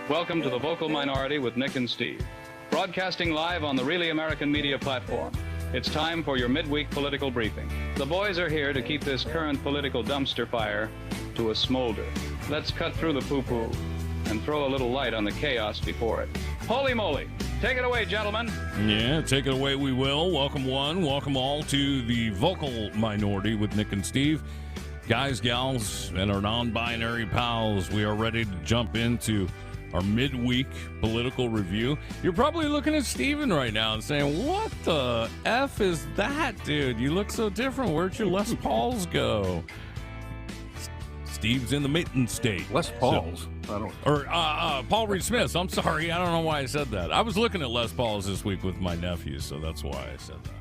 Welcome to The Vocal Minority with Nick and Steve. Broadcasting live on the Really American Media platform. It's time for your midweek political briefing. The boys are here to keep this current political dumpster fire to a smolder. Let's cut through the poo-poo and throw a little light on the chaos before it. Holy moly! Take it away, gentlemen. Yeah, take it away we will. Welcome one, welcome all to The Vocal Minority with Nick and Steve. Guys, gals, and our non-binary pals, we are ready to jump into our midweek political review. You're probably looking at Steven right now and saying, what the F is that, dude? You look so different. Where'd your Les Pauls go? Steve's in the mitten state. Les Pauls? Paul Reed Smiths. I'm sorry. I don't know why I said that. I was looking at Les Pauls this week with my nephew, so that's why I said that.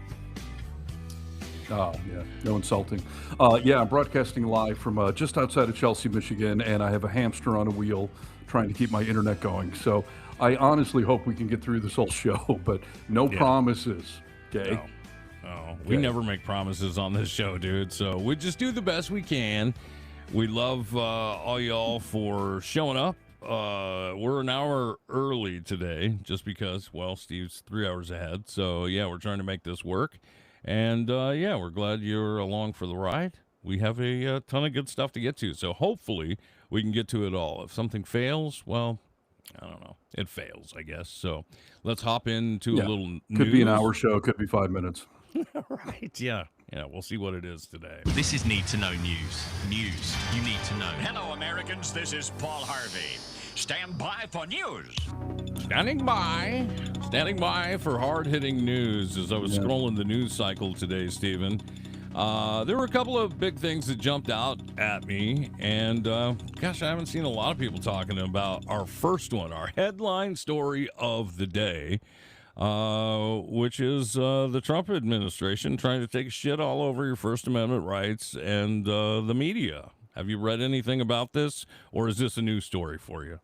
Oh, yeah. No insulting. I'm broadcasting live from just outside of Chelsea, Michigan, and I have a hamster on a wheel trying to keep my internet going. So I honestly hope we can get through this whole show, but no promises, okay? No, we never make promises on this show, dude. So we just do the best we can. We love all y'all for showing up. We're an hour early today just because, well, Steve's 3 hours ahead. So, yeah, we're trying to make this work. And, we're glad you're along for the ride. We have a ton of good stuff to get to. So hopefully we can get to it all. If something fails, well, I don't know. It fails, I guess. So let's hop into a little news. Could be an hour show. Could be 5 minutes. Right, yeah. Yeah, we'll see what it is today. This is Need to Know News. News you need to know. Hello, Americans. This is Paul Harvey. Stand by for news. Standing by for hard-hitting news as I was scrolling the news cycle today, Stephen. There were a couple of big things that jumped out at me, and I haven't seen a lot of people talking about our first one, our headline story of the day, which is the Trump administration trying to take shit all over your First Amendment rights and the media. Have you read anything about this, or is this a news story for you?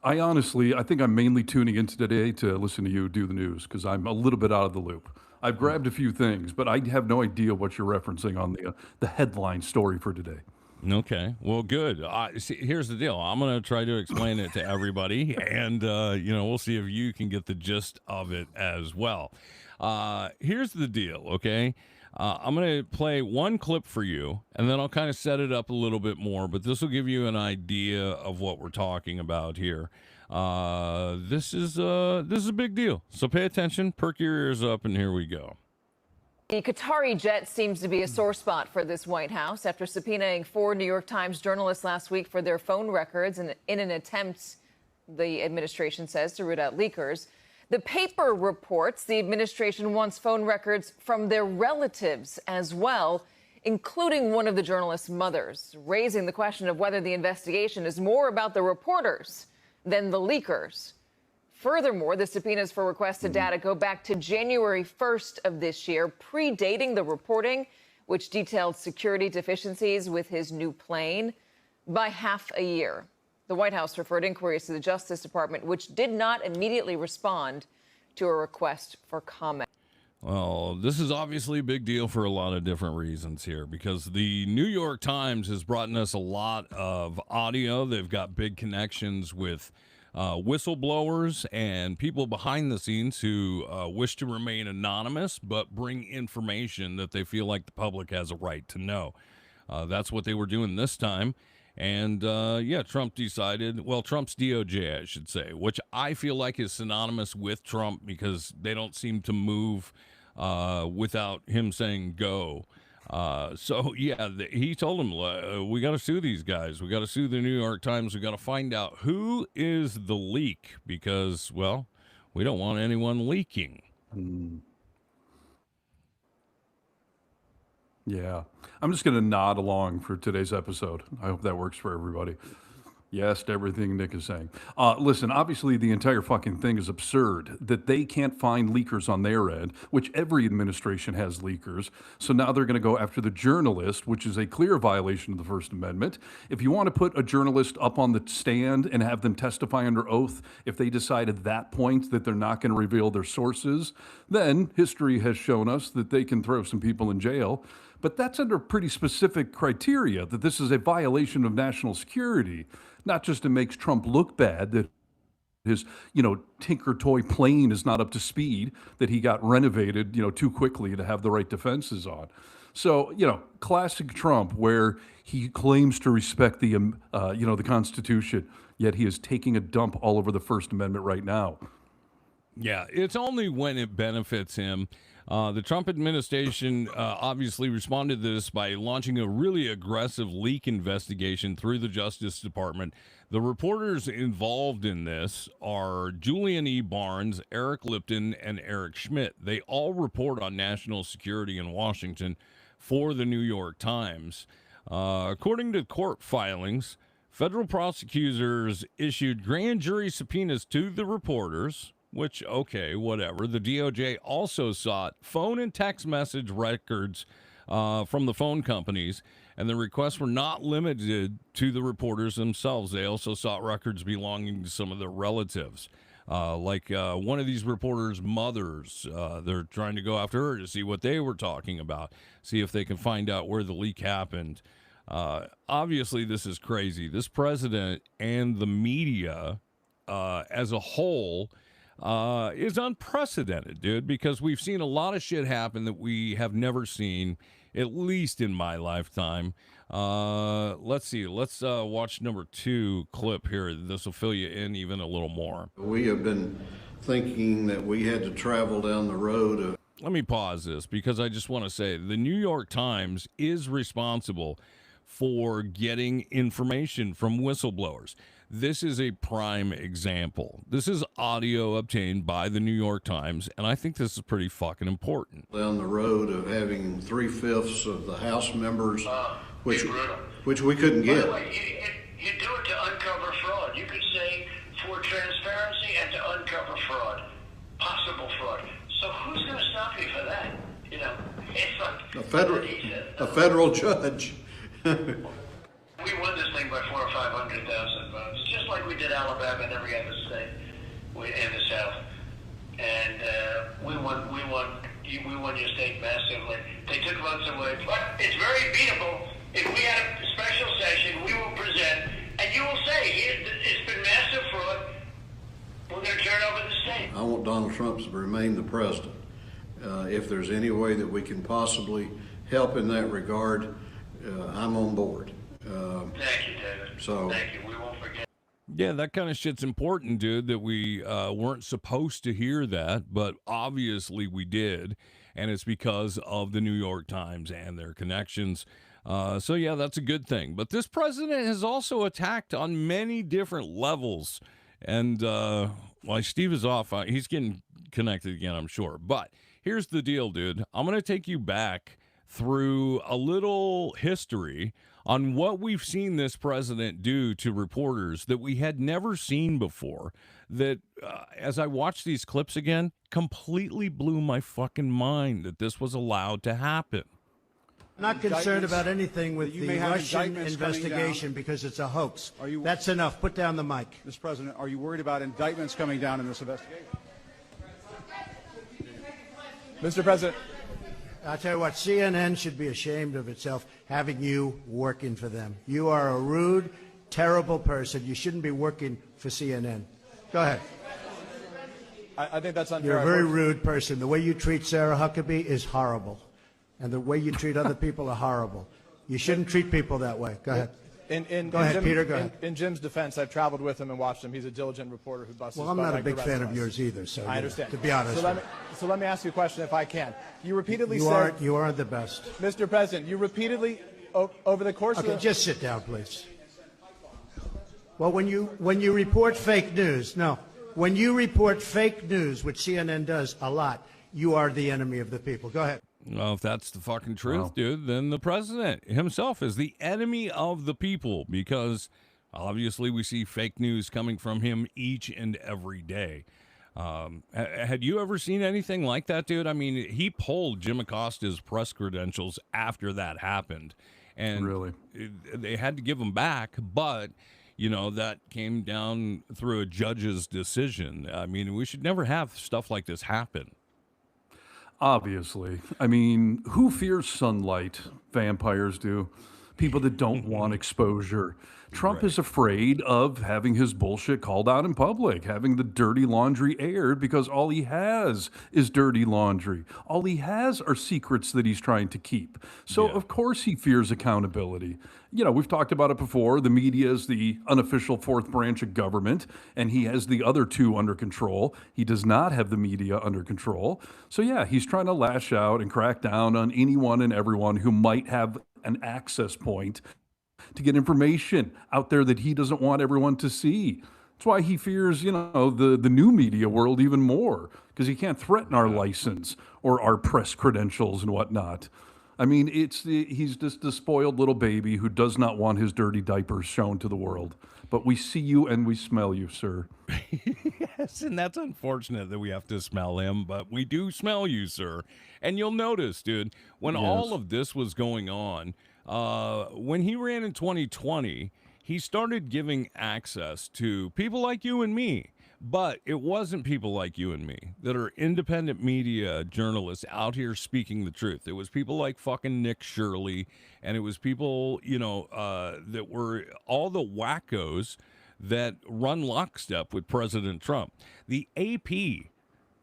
I think I'm mainly tuning in today to listen to you do the news because I'm a little bit out of the loop. I've grabbed a few things, but I have no idea what you're referencing on the headline story for today. Okay, well, good. See, here's the deal. I'm going to try to explain it to everybody, and, we'll see if you can get the gist of it as well. Here's the deal, okay? I'm going to play one clip for you, and then I'll kind of set it up a little bit more, but this will give you an idea of what we're talking about here. This is a big deal, so pay attention, perk your ears up, and here we go. The Qatari jet seems to be a sore spot for this White House after subpoenaing 4 New York Times journalists last week for their phone records in an attempt, the administration says, to root out leakers. The paper reports the administration wants phone records from their relatives as well, including one of the journalists' mothers, raising the question of whether the investigation is more about the reporters than the leakers. Furthermore, the subpoenas for requested data go back to January 1st of this year, predating the reporting, which detailed security deficiencies with his new plane, by half a year. The White House referred inquiries to the Justice Department, which did not immediately respond to a request for comment. Well, this is obviously a big deal for a lot of different reasons here because the New York Times has brought us a lot of audio. They've got big connections with whistleblowers and people behind the scenes who wish to remain anonymous but bring information that they feel like the public has a right to know. That's what they were doing this time. And, Trump decided, Trump's DOJ, I should say, which I feel like is synonymous with Trump because they don't seem to move without him saying go. He told him, we got to sue these guys. We got to sue the New York Times. We got to find out who is the leak because, we don't want anyone leaking. Yeah. I'm just going to nod along for today's episode. I hope that works for everybody. Yes to everything Nick is saying. Listen, obviously the entire fucking thing is absurd that they can't find leakers on their end, which every administration has leakers. So now they're going to go after the journalist, which is a clear violation of the First Amendment. If you want to put a journalist up on the stand and have them testify under oath, if they decide at that point that they're not going to reveal their sources, then history has shown us that they can throw some people in jail. But that's under pretty specific criteria that this is a violation of national security, not just it makes Trump look bad that his, Tinker toy plane is not up to speed, that he got renovated, too quickly to have the right defenses on. So, classic Trump, where he claims to respect the Constitution, yet he is taking a dump all over the First Amendment right now. Yeah, it's only when it benefits him. The Trump administration obviously responded to this by launching a really aggressive leak investigation through the Justice Department. The reporters involved in this are Julian E. Barnes, Eric Lipton, and Eric Schmidt. They all report on national security in Washington for the New York Times. According to court filings, federal prosecutors issued grand jury subpoenas to the reporters, which, okay, whatever. The DOJ also sought phone and text message records from the phone companies, and the requests were not limited to the reporters themselves. They also sought records belonging to some of their relatives. Like one of these reporters' mothers, they're trying to go after her to see what they were talking about, see if they can find out where the leak happened. Obviously, this is crazy. This president and the media as a whole is unprecedented, dude, because we've seen a lot of shit happen that we have never seen, at least in my lifetime. Let's see. Let's watch number 2 clip here. This will fill you in even a little more. We have been thinking that we had to travel down the road of... Let me pause this because I just want to say the New York Times is responsible for getting information from whistleblowers. This is a prime example. This is audio obtained by the New York Times, and I think this is pretty fucking important. Down the road of having 3/5 of the House members, which we couldn't By get. the way, you do it to uncover fraud. You could say for transparency and to uncover fraud, possible fraud. So who's going to stop you for that? It's like A federal judge. We won this thing by 400,000 or 500,000 votes, just like we did Alabama and every other state in the South. And we won your state massively. They took votes away, but it's very beatable. If we had a special session, we will present, and you will say, it's been massive fraud. We're going to turn over the state. I want Donald Trump to remain the president. If there's any way that we can possibly help in that regard, I'm on board. Thank you, David. Thank you. We won't forget. Yeah, that kind of shit's important, dude, that we weren't supposed to hear that, but obviously we did, and it's because of the New York Times and their connections. So, yeah, that's a good thing. But this president has also attacked on many different levels, and while Steve is off, he's getting connected again, I'm sure. But here's the deal, dude. I'm going to take you back through a little history on what we've seen this president do to reporters that we had never seen before, that as I watched these clips again, completely blew my fucking mind that this was allowed to happen. Not concerned about anything with the Russian investigation because it's a hoax. That's enough. Put down the mic. Mr. President, are you worried about indictments coming down in this investigation? Mr. President. I'll tell you what, CNN should be ashamed of itself having you working for them. You are a rude, terrible person. You shouldn't be working for CNN. Go ahead. I think that's unfair. You're a very rude person. The way you treat Sarah Huckabee is horrible. And the way you treat other people are horrible. You shouldn't treat people that way. Go ahead. Go ahead, Peter. Go ahead. In Jim's defense, I've traveled with him and watched him. He's a diligent reporter who busts. Well, I'm not a big fan of yours either. So I understand. To be honest. So let me ask you a question, if I can. You repeatedly said you aren't the best, Mr. President. You repeatedly over the course of just sit down, please. Well, when you report fake news, when you report fake news, which CNN does a lot, you are the enemy of the people. Go ahead. Well, if that's the fucking truth, dude, then the president himself is the enemy of the people, because obviously we see fake news coming from him each and every day. Had you ever seen anything like that, dude? I mean, he pulled Jim Acosta's press credentials after that happened, and really, they had to give them back, but that came down through a judge's decision. I mean, we should never have stuff like this happen. Obviously. I mean, who fears sunlight? Vampires do. People that don't want exposure. Trump is afraid of having his bullshit called out in public, having the dirty laundry aired because all he has is dirty laundry. All he has are secrets that he's trying to keep. So, of course, he fears accountability. You know, we've talked about it before. The media is the unofficial fourth branch of government, and he has the other two under control. He does not have the media under control. So, yeah, he's trying to lash out and crack down on anyone and everyone who might have an access point to get information out there that he doesn't want everyone to see. That's why he fears, you know, the new media world even more, because he can't threaten our license or our press credentials and whatnot. I mean, he's just a spoiled little baby who does not want his dirty diapers shown to the world. But we see you and we smell you, sir. Yes, and that's unfortunate that we have to smell him, but we do smell you, sir. And you'll notice, dude, when all of this was going on, when he ran in 2020, he started giving access to people like you and me. But it wasn't people like you and me that are independent media journalists out here speaking the truth. It was people like fucking Nick Shirley, and it was people, you know, that were all the wackos that run lockstep with President Trump. The AP,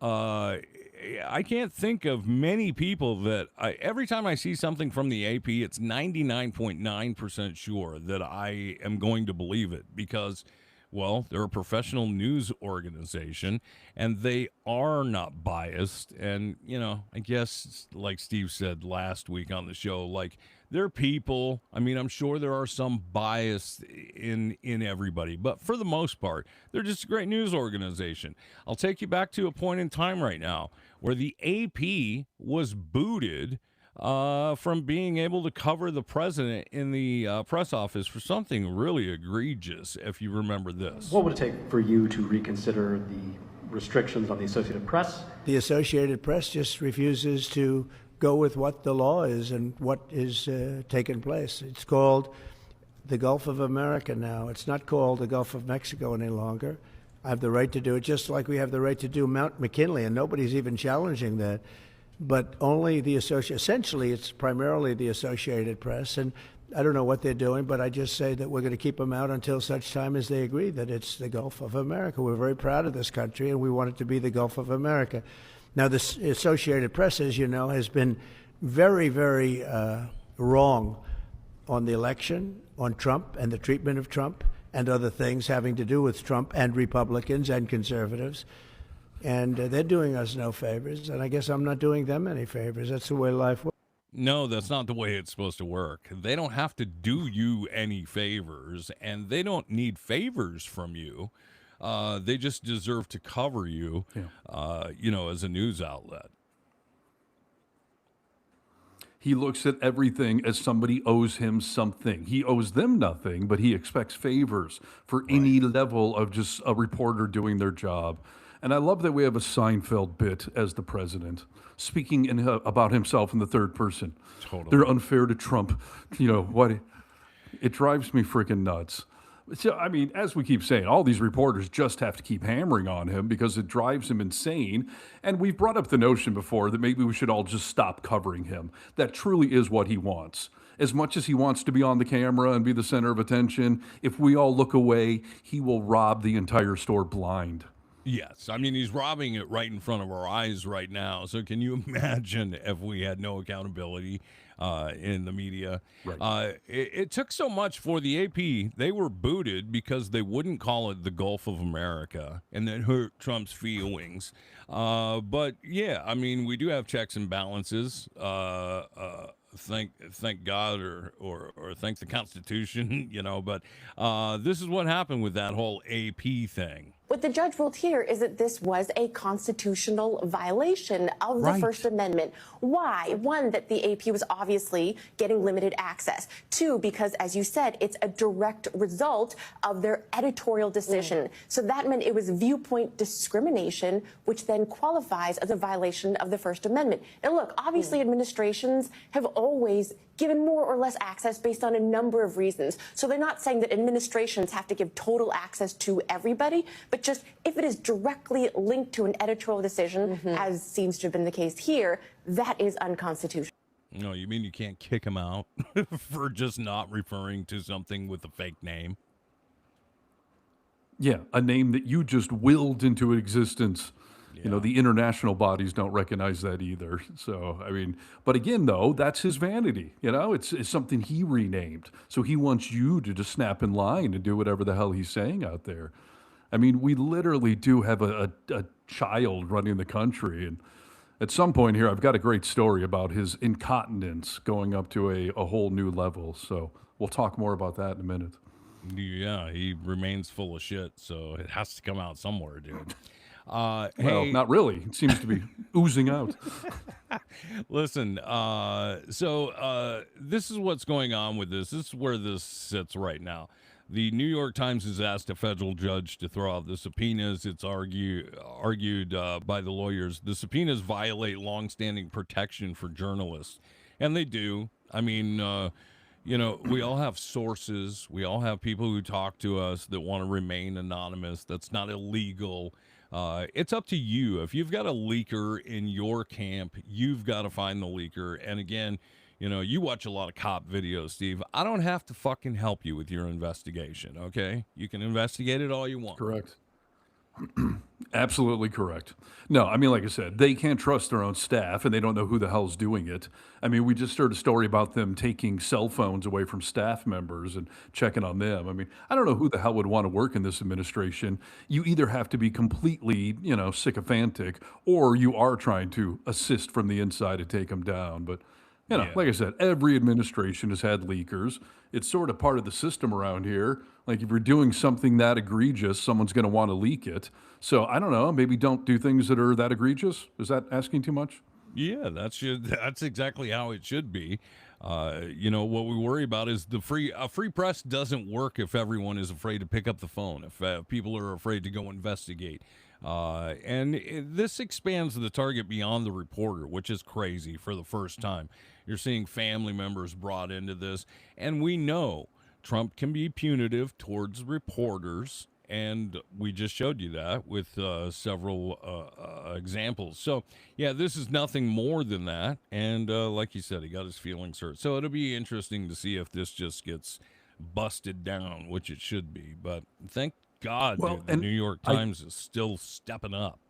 I can't think of many people that every time I see something from the AP, it's 99.9% sure that I am going to believe it because, well, they're a professional news organization and they are not biased. And, you know, I guess like Steve said last week on the show, like they're people. I mean, I'm sure there are some bias in everybody, but for the most part, they're just a great news organization. I'll take you back to a point in time right now where the AP was booted from being able to cover the president in the press office for something really egregious, if you remember this. What would it take for you to reconsider the restrictions on the Associated Press? The Associated Press just refuses to go with what the law is and what is taking place. It's called the Gulf of America now. It's not called the Gulf of Mexico any longer. I have the right to do it, just like we have the right to do Mount McKinley, and nobody's even challenging that. But only the essentially, it's primarily the Associated Press, and I don't know what they're doing, but I just say that we're going to keep them out until such time as they agree that it's the Gulf of America. We're very proud of this country, and we want it to be the Gulf of America. Now, the Associated Press, as you know, has been very, very wrong on the election, on Trump and the treatment of Trump and other things having to do with Trump and Republicans and conservatives. And they're doing us no favors, and I guess I'm not doing them any favors. That's the way life works. No, that's not the way it's supposed to work. They don't have to do you any favors, and they don't need favors from you. They just deserve to cover you, you know, as a news outlet. He looks at everything as somebody owes him something. He owes them nothing, but he expects favors for any level of just a reporter doing their job. And I love that we have a Seinfeld bit as the president, speaking about himself in the third person. Totally. They're unfair to Trump. You know, what? It drives me freaking nuts. So, I mean, as we keep saying, all these reporters just have to keep hammering on him because it drives him insane. And we've brought up the notion before that maybe we should all just stop covering him. That truly is what he wants. As much as he wants to be on the camera and be the center of attention, if we all look away, he will rob the entire store blind. Yes, I mean, he's robbing it right in front of our eyes right now. So can you imagine if we had no accountability in the media? Right. It took so much for the AP. They were booted because they wouldn't call it the Gulf of America, and that hurt Trump's feelings. But, yeah, I mean, we do have checks and balances. Thank God or thank the Constitution, you know. But this is what happened with that whole AP thing. What the judge ruled here is that this was a constitutional violation of the First Amendment. Why? One, that the AP was obviously getting limited access. Two, because, as you said, it's a direct result of their editorial decision. So that meant it was viewpoint discrimination, which then qualifies as a violation of the First Amendment. And look, obviously administrations have always given more or less access based on a number of reasons. So they're not saying that administrations have to give total access to everybody, but just if it is directly linked to an editorial decision, as seems to have been the case here, that is unconstitutional. No, you mean you can't kick him out for just not referring to something with a fake name? Yeah, a name that you just willed into existence. You know, the international bodies don't recognize that either. So, I mean, but again, though, that's his vanity. You know, it's something he renamed. So he wants you to just snap in line and do whatever the hell he's saying out there. I mean, we literally do have a child running the country. And at some point here, I've got a great story about his incontinence going up to a whole new level. So we'll talk more about that in a minute. Yeah, he remains full of shit, so it has to come out somewhere, dude. Well, hey, not really. It seems to be oozing out. listen, this is what's going on with this. This is where this sits right now. The New York Times has asked a federal judge to throw out the subpoenas. It's argued by the lawyers. The subpoenas violate longstanding protection for journalists, and they do. I mean, you know, we all have sources. We all have people who talk to us that want to remain anonymous. That's not illegal. It's up to you. If you've got a leaker in your camp, you've got to find the leaker. And again, you know, you watch a lot of cop videos, Steve. I don't have to fucking help you with your investigation, okay? You can investigate it all you want. Correct. Absolutely correct. No, I mean, like I said, they can't trust their own staff and they don't know who the hell's doing it. I mean, we just heard a story about them taking cell phones away from staff members and checking on them. I mean, I don't know who the hell would want to work in this administration. You either have to be completely, you know, sycophantic, or you are trying to assist from the inside to take them down. But, you know, like I said, every administration has had leakers. It's sort of part of the system around here. Like if you're doing something that egregious, someone's going to want to leak it. So I don't know, maybe don't do things that are that egregious. Is that asking too much? Yeah, that's exactly how it should be. You know, what we worry about is a free press doesn't work if everyone is afraid to pick up the phone, if people are afraid to go investigate. This expands the target beyond the reporter, which is crazy for the first time. You're seeing family members brought into this, and we know Trump can be punitive towards reporters, and we just showed you that with several examples. So, yeah, this is nothing more than that, and like you said, he got his feelings hurt. So it'll be interesting to see if this just gets busted down, which it should be. But thank God, dude, the New York Times is still stepping up.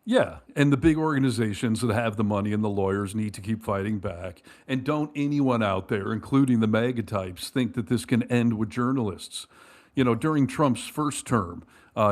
Yeah, and the big organizations that have the money and the lawyers need to keep fighting back. And don't anyone out there, including the MAGA types, think that this can end with journalists. You know, during Trump's first term,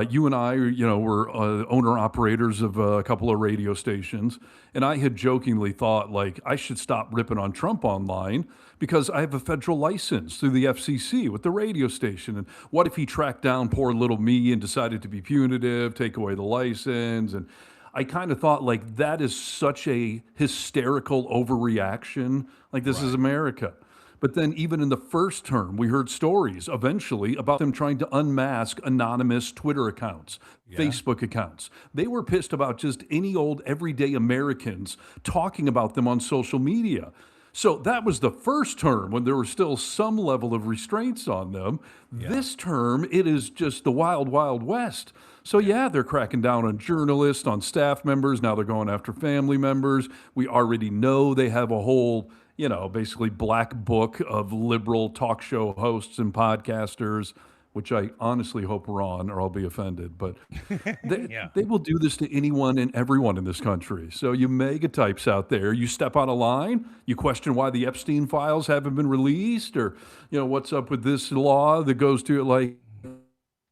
you and I, you know, were owner-operators of a couple of radio stations, and I had jokingly thought, like, I should stop ripping on Trump online because I have a federal license through the FCC with the radio station. And what if he tracked down poor little me and decided to be punitive, take away the license? And I kind of thought, like, that is such a hysterical overreaction. Like, this is America. But then even in the first term, we heard stories eventually about them trying to unmask anonymous Twitter accounts, Facebook accounts. They were pissed about just any old everyday Americans talking about them on social media. So that was the first term when there was still some level of restraints on them. This term, it is just the wild, wild west. So yeah, they're cracking down on journalists, on staff members. Now they're going after family members. We already know they have a whole, you know, basically black book of liberal talk show hosts and podcasters, which I honestly hope we're on or I'll be offended. But they will do this to anyone and everyone in this country. So you mega types out there, you step out of line, you question why the Epstein files haven't been released, or, you know, what's up with this law that goes to it, like,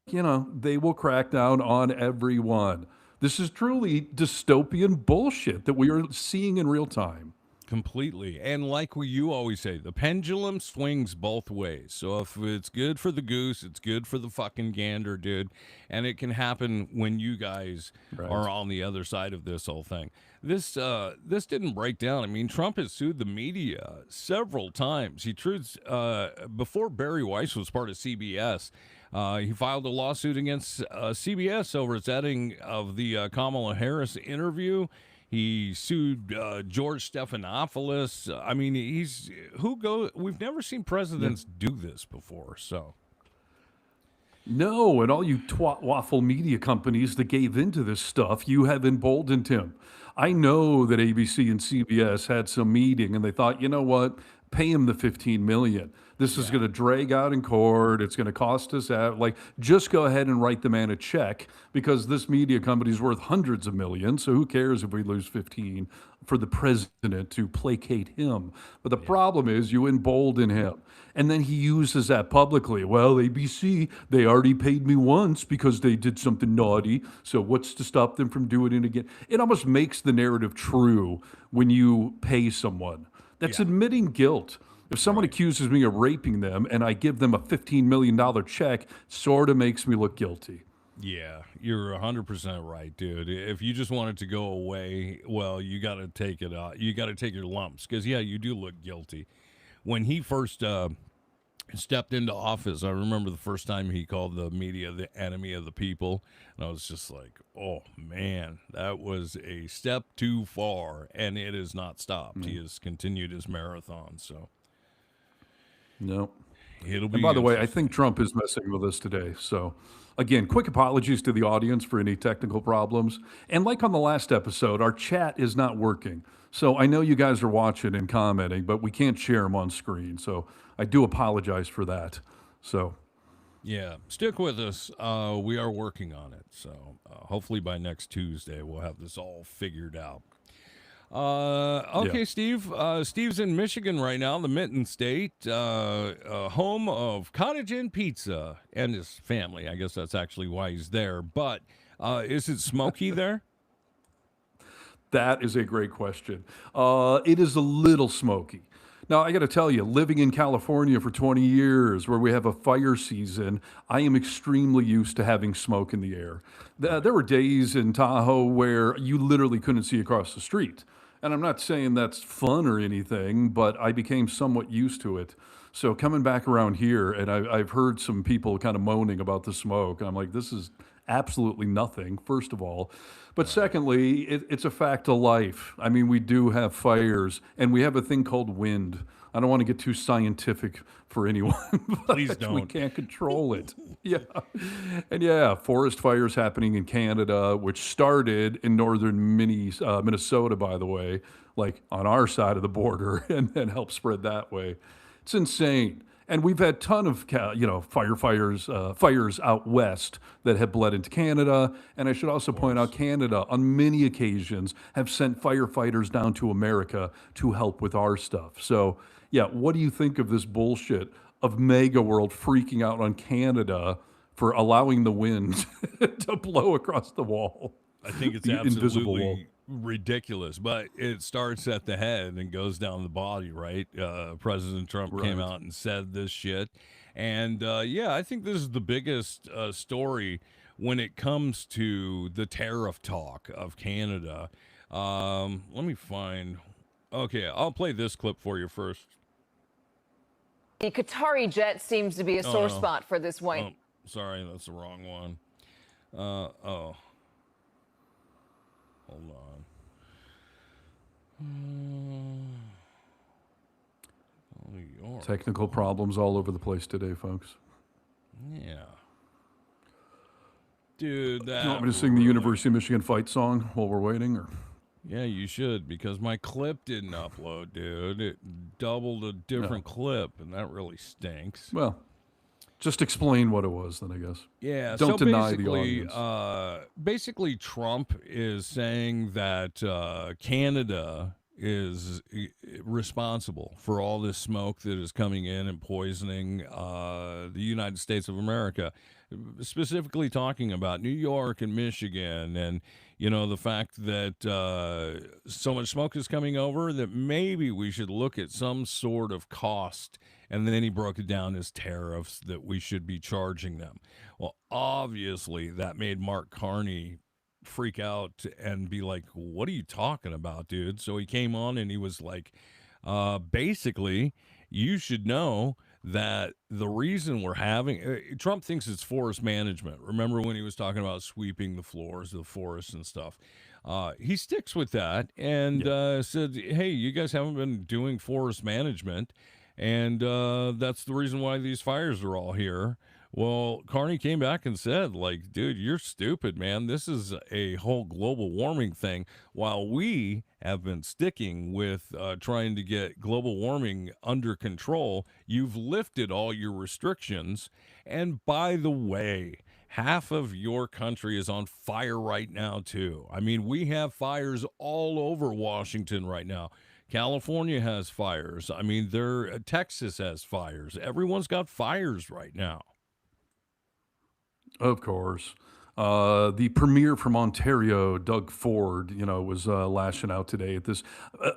you know, they will crack down on everyone. This is truly dystopian bullshit that we are seeing in real time. Completely. And like you always say, the pendulum swings both ways. So if it's good for the goose, it's good for the fucking gander, dude. And it can happen when you guys are on the other side of this whole thing. This didn't break down. I mean, Trump has sued the media several times. Before Barry Weiss was part of CBS, he filed a lawsuit against CBS over its editing of the Kamala Harris interview. He sued George Stephanopoulos. I mean, we've never seen presidents do this before, so. No, and all you twat waffle media companies that gave into this stuff, you have emboldened him. I know that ABC and CBS had some meeting and they thought, you know what, pay him the $15 million. This is going to drag out in court. It's going to cost us out. Like, just go ahead and write the man a check because this media company is worth hundreds of millions. So who cares if we lose 15 for the president to placate him? But the problem is you embolden him. And then he uses that publicly. Well, ABC, they already paid me once because they did something naughty. So what's to stop them from doing it again? It almost makes the narrative true when you pay someone. That's admitting guilt. If someone accuses me of raping them and I give them a $15 million check, sort of makes me look guilty. Yeah, you're 100% right, dude. If you just want it to go away, well, you got to take it out. You got to take your lumps because, yeah, you do look guilty. When he first stepped into office, I remember the first time he called the media the enemy of the people. And I was just like, oh, man, that was a step too far. And it has not stopped. He has continued his marathon, so. No. It'll be. And by the way, I think Trump is messing with us today. So, again, quick apologies to the audience for any technical problems. And like on the last episode, our chat is not working. So I know you guys are watching and commenting, but we can't share them on screen. So I do apologize for that. So. Yeah, stick with us. We are working on it. So hopefully by next Tuesday, we'll have this all figured out. Okay, Steve. Steve's in Michigan right now, the Mitten State, home of Cottage Inn Pizza and his family. I guess that's actually why he's there. But is it smoky there? That is a great question. It is a little smoky. Now, I got to tell you, living in California for 20 years, where we have a fire season, I am extremely used to having smoke in the air. There were days in Tahoe where you literally couldn't see across the street. And I'm not saying that's fun or anything, but I became somewhat used to it. So coming back around here, and I've heard some people kind of moaning about the smoke. I'm like, this is absolutely nothing, first of all. But secondly, it's a fact of life. I mean, we do have fires, and we have a thing called wind. I don't want to get too scientific for anyone, but Please don't. We can't control it. Yeah. And yeah, forest fires happening in Canada, which started in northern Minnesota, by the way, like on our side of the border, and then helped spread that way. It's insane. And we've had a ton of, fires out west that have bled into Canada. And I should also point out Canada, on many occasions, have sent firefighters down to America to help with our stuff. So, yeah, what do you think of this bullshit of Mega World freaking out on Canada for allowing the wind to blow across the wall? I think it's the invisible wall. absolutely ridiculous, but it starts at the head and goes down the body, right? President Trump came out and said this shit. And yeah, I think this is the biggest story when it comes to the tariff talk of Canada. Let me find. Okay, I'll play this clip for you first. The Qatari jet seems to be a sore spot for this white. Oh, sorry, that's the wrong one. Hold on. Technical problems all over the place today, folks. Yeah. Dude, that. You want me to sing the University of Michigan fight song while we're waiting? Or? Yeah, you should, because my clip didn't upload, dude. It doubled a different clip, and that really stinks. Well, just explain what it was, then, I guess. Yeah, Don't so deny the audience. Basically, Trump is saying that Canada is responsible for all this smoke that is coming in and poisoning the United States of America, specifically talking about New York and Michigan, and the fact that so much smoke is coming over that maybe we should look at some sort of cost. And then he broke it down as tariffs that we should be charging them. Well, obviously, that made Mark Carney freak out and be like, what are you talking about, dude? So he came on and he was like, basically, you should know that the reason we're having Trump thinks it's forest management. Remember when he was talking about sweeping the floors of the forest and stuff? He sticks with that and said, hey, you guys haven't been doing forest management, and that's the reason why these fires are all here. Well, Carney came back and said, like, dude, you're stupid, man. This is a whole global warming thing. While we have been sticking with trying to get global warming under control, you've lifted all your restrictions. And by the way, half of your country is on fire right now, too. I mean, we have fires all over Washington right now. California has fires. I mean, Texas has fires. Everyone's got fires right now. Of course. The premier from Ontario, Doug Ford, was lashing out today at this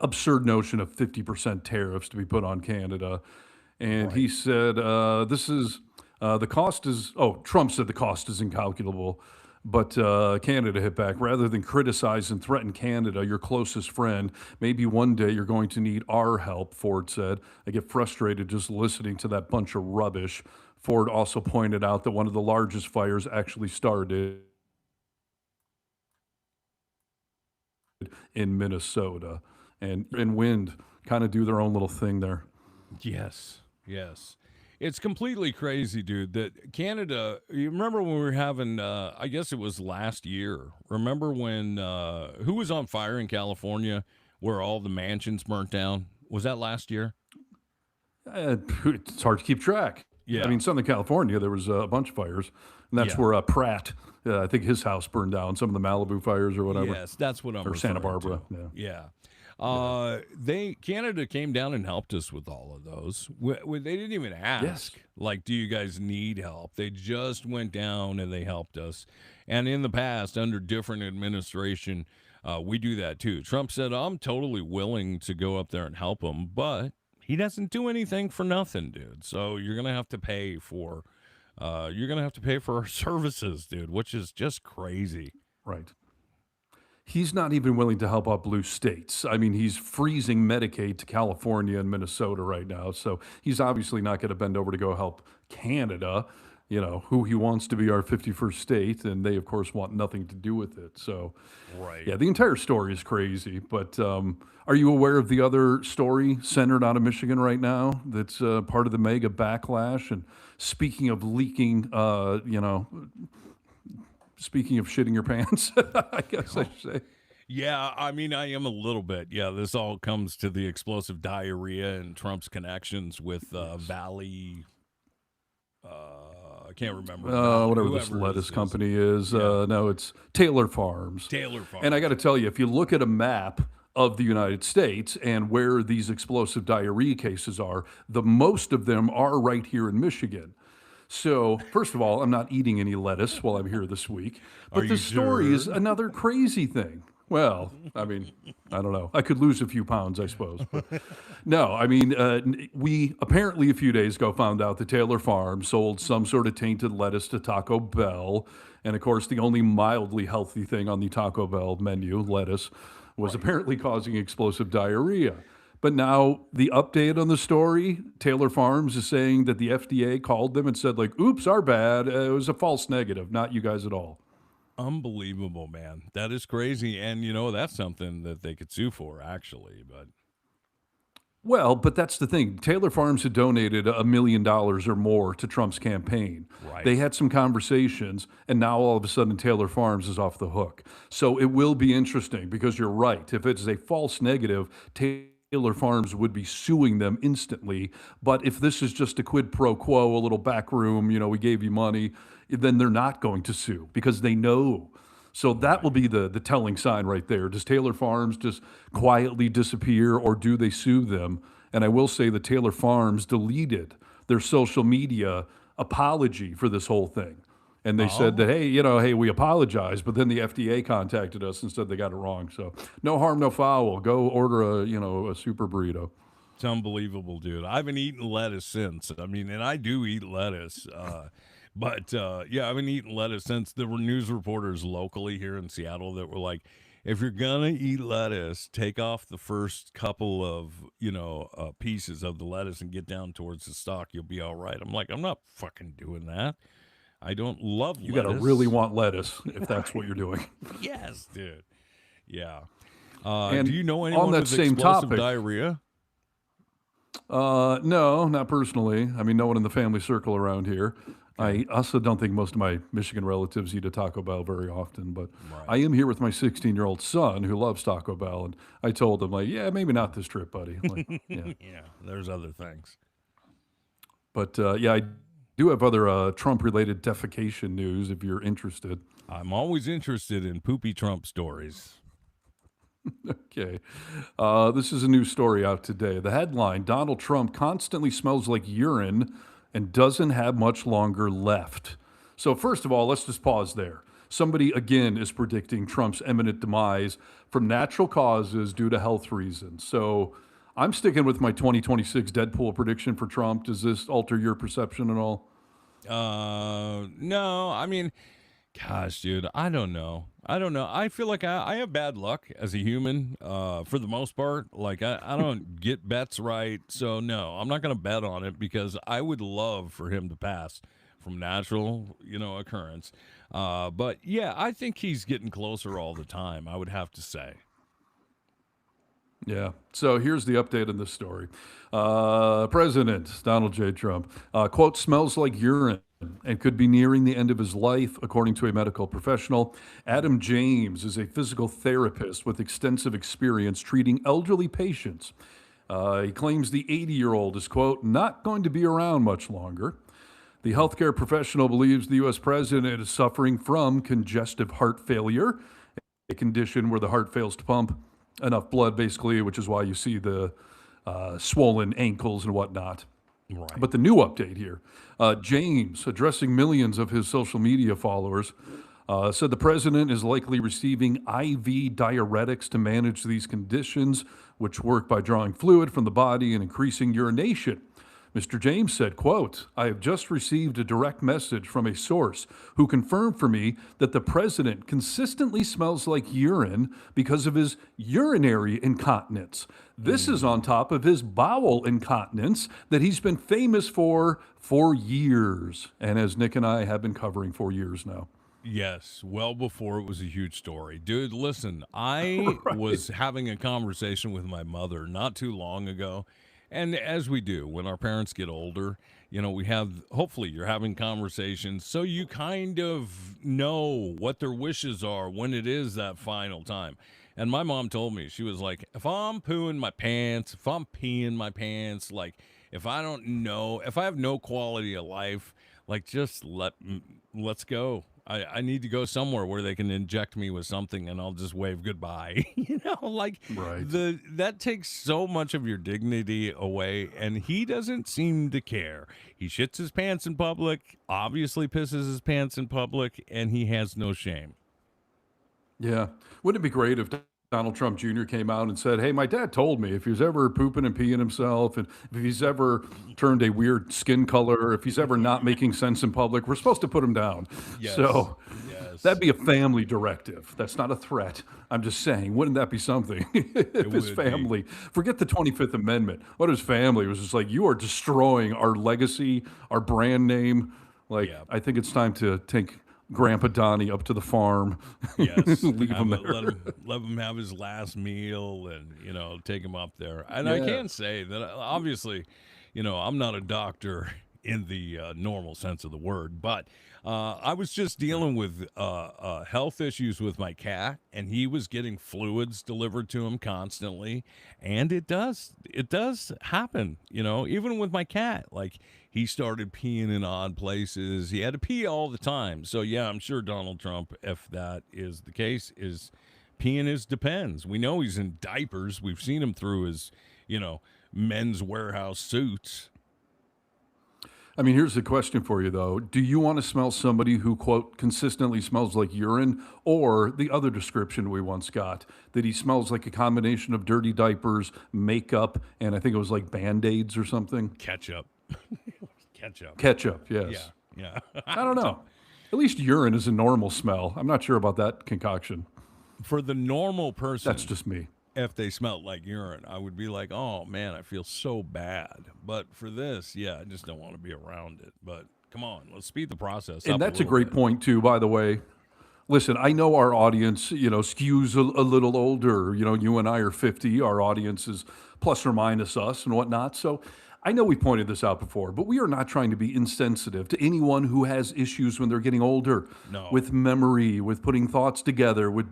absurd notion of 50% tariffs to be put on Canada. And he said, the cost is, Trump said the cost is incalculable. But Canada hit back. Rather than criticize and threaten Canada, your closest friend, maybe one day you're going to need our help, Ford said. I get frustrated just listening to that bunch of rubbish. Ford also pointed out that one of the largest fires actually started in Minnesota. And wind kind of do their own little thing there. Yes. It's completely crazy, dude, that Canada, you remember when we were having, I guess it was last year, remember when, who was on fire in California where all the mansions burnt down? Was that last year? It's hard to keep track. Yeah. I mean, Southern California, there was a bunch of fires, and that's where Pratt, I think his house burned down, some of the Malibu fires or whatever. Yes, that's what I'm Or Santa referring Barbara. to. Yeah. Canada came down and helped us with all of those. They didn't even ask, like, do you guys need help? They just went down and they helped us. And in the past, under different administration, we do that too. Trump said, I'm totally willing to go up there and help them, but he doesn't do anything for nothing, dude. So you're gonna have to pay for, our services, dude, which is just crazy. Right. He's not even willing to help out blue states. I mean, he's freezing Medicaid to California and Minnesota right now. So he's obviously not going to bend over to go help Canada, who he wants to be our 51st state. And they, of course, want nothing to do with it. So, yeah, the entire story is crazy. But are you aware of the other story centered out of Michigan right now that's part of the mega backlash? And speaking of leaking, speaking of shitting your pants, I guess I should say. Yeah, I mean, I am a little bit. Yeah, this all comes to the explosive diarrhea and Trump's connections with Valley. I can't remember. Whatever this lettuce company is. No, it's Taylor Farms. Taylor Farms. And I got to tell you, if you look at a map of the United States and where these explosive diarrhea cases are, the most of them are right here in Michigan. So, first of all, I'm not eating any lettuce while I'm here this week. But the story is another crazy thing. Well, I mean, I don't know. I could lose a few pounds, I suppose. But no, I mean, we apparently a few days ago found out that Taylor Farm sold some sort of tainted lettuce to Taco Bell. And, of course, the only mildly healthy thing on the Taco Bell menu, lettuce, was apparently causing explosive diarrhea. But now the update on the story, Taylor Farms is saying that the FDA called them and said, like, oops, our bad. It was a false negative, not you guys at all. Unbelievable, man. That is crazy. And, that's something that they could sue for, actually. Well, but that's the thing. Taylor Farms had donated $1 million or more to Trump's campaign. Right. They had some conversations, and now all of a sudden Taylor Farms is off the hook. So it will be interesting because you're right. If it's a false negative, Taylor Farms would be suing them instantly. But if this is just a quid pro quo, a little back room, we gave you money, then they're not going to sue because they know. So that will be the telling sign right there. Does Taylor Farms just quietly disappear or do they sue them? And I will say that Taylor Farms deleted their social media apology for this whole thing. And they said that, hey, we apologize. But then the FDA contacted us and said they got it wrong. So no harm, no foul. Go order a super burrito. It's unbelievable, dude. I haven't eaten lettuce since. I mean, and I do eat lettuce. But I haven't eaten lettuce since. There were news reporters locally here in Seattle that were like, if you're going to eat lettuce, take off the first couple of, pieces of the lettuce and get down towards the stalk. You'll be all right. I'm like, I'm not fucking doing that. I don't love lettuce. You got to really want lettuce if that's what you're doing. Yes, dude. Yeah. And do you know on anyone that with same explosive topic, diarrhea? No, not personally. I mean, no one in the family circle around here. I also don't think most of my Michigan relatives eat a Taco Bell very often, but I am here with my 16-year-old son who loves Taco Bell, and I told him, like, yeah, maybe not this trip, buddy. Like, yeah. Yeah, there's other things. But yeah, I do have other Trump-related defecation news if you're interested. I'm always interested in poopy Trump stories. Okay. This is a new story out today. The headline, Donald Trump constantly smells like urine and doesn't have much longer left. So first of all, let's just pause there. Somebody, again, is predicting Trump's imminent demise from natural causes due to health reasons. So I'm sticking with my 2026 Deadpool prediction for Trump. Does this alter your perception at all? No, I mean, gosh, dude, I don't know. I feel like I have bad luck as a human, for the most part. Like, I don't get bets right. So, no, I'm not going to bet on it because I would love for him to pass from natural, occurrence. But, yeah, I think he's getting closer all the time, I would have to say. Yeah. So here's the update on this story. President Donald J. Trump, quote, smells like urine and could be nearing the end of his life, according to a medical professional. Adam James is a physical therapist with extensive experience treating elderly patients. He claims the 80-year-old is, quote, not going to be around much longer. The healthcare professional believes the U.S. president is suffering from congestive heart failure, a condition where the heart fails to pump enough blood, basically, which is why you see the swollen ankles and whatnot. Right. But the new update here, James, addressing millions of his social media followers, said the president is likely receiving IV diuretics to manage these conditions, which work by drawing fluid from the body and increasing urination. Mr. James said, quote, I have just received a direct message from a source who confirmed for me that the president consistently smells like urine because of his urinary incontinence. This is on top of his bowel incontinence that he's been famous for years. And as Nick and I have been covering for years now. Yes, well before it was a huge story. Dude, listen, I was having a conversation with my mother not too long ago. And as we do, when our parents get older, we have, hopefully you're having conversations so you kind of know what their wishes are when it is that final time. And my mom told me, she was like, if I'm pooing my pants, if I'm peeing my pants, like if I have no quality of life, like just let's go. I need to go somewhere where they can inject me with something and I'll just wave goodbye. Right. That takes so much of your dignity away, and he doesn't seem to care. He shits his pants in public, obviously pisses his pants in public, and he has no shame. Yeah. Wouldn't it be great if Donald Trump Jr. came out and said, hey, my dad told me if he's ever pooping and peeing himself, and if he's ever turned a weird skin color, if he's ever not making sense in public, we're supposed to put him down. Yes. So Yes. that'd be a family directive. That's not a threat. I'm just saying, wouldn't that be something? If his family, forget the 25th Amendment, what his family was just like, you are destroying our legacy, our brand name. Like, I think it's time to take Grandpa Donnie up to the farm. Yes. Leave him there. Let him have his last meal and, take him up there. And I can say that obviously, I'm not a doctor in the normal sense of the word, but I was just dealing with health issues with my cat, and he was getting fluids delivered to him constantly. And it does happen, even with my cat. Like, he started peeing in odd places. He had to pee all the time. So, yeah, I'm sure Donald Trump, if that is the case, is peeing his Depends. We know he's in diapers. We've seen him through his, Men's Warehouse suits. I mean, here's the question for you, though. Do you want to smell somebody who, quote, consistently smells like urine, or the other description we once got, that he smells like a combination of dirty diapers, makeup, and I think it was like Band-Aids or something? Ketchup. Ketchup, yes. Yeah. I don't know. At least urine is a normal smell. I'm not sure about that concoction. For the normal person, that's just me. If they smelled like urine, I would be like, oh, man, I feel so bad. But for this, I just don't want to be around it. But come on, let's speed the process up. And that's a great point, too, by the way. Listen, I know our audience, skews a little older. You and I are 50. Our audience is plus or minus us and whatnot. So I know we pointed this out before, but we are not trying to be insensitive to anyone who has issues when they're getting older No. with memory, with putting thoughts together, with,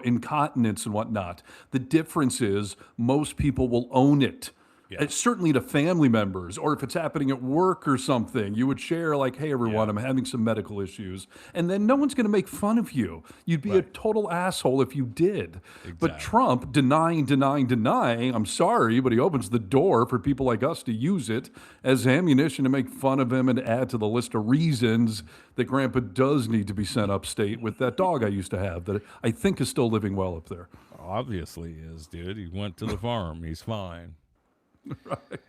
incontinence and whatnot. The difference is most people will own it. Yeah. Certainly to family members, or if it's happening at work or something, you would share like, hey, everyone, I'm having some medical issues. And then no one's going to make fun of you. You'd be a total asshole if you did. But Trump denying, I'm sorry, but he opens the door for people like us to use it as ammunition to make fun of him and add to the list of reasons that Grandpa does need to be sent upstate with that dog I used to have that I think is still living well up there. Obviously he is, dude. He went to the farm. He's fine. Right.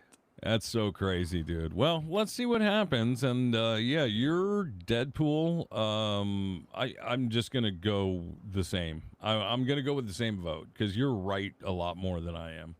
That's so crazy, dude. Well, let's see what happens. And yeah, you're Deadpool. I'm just gonna go the same. I'm gonna go with the same vote because you're right a lot more than I am.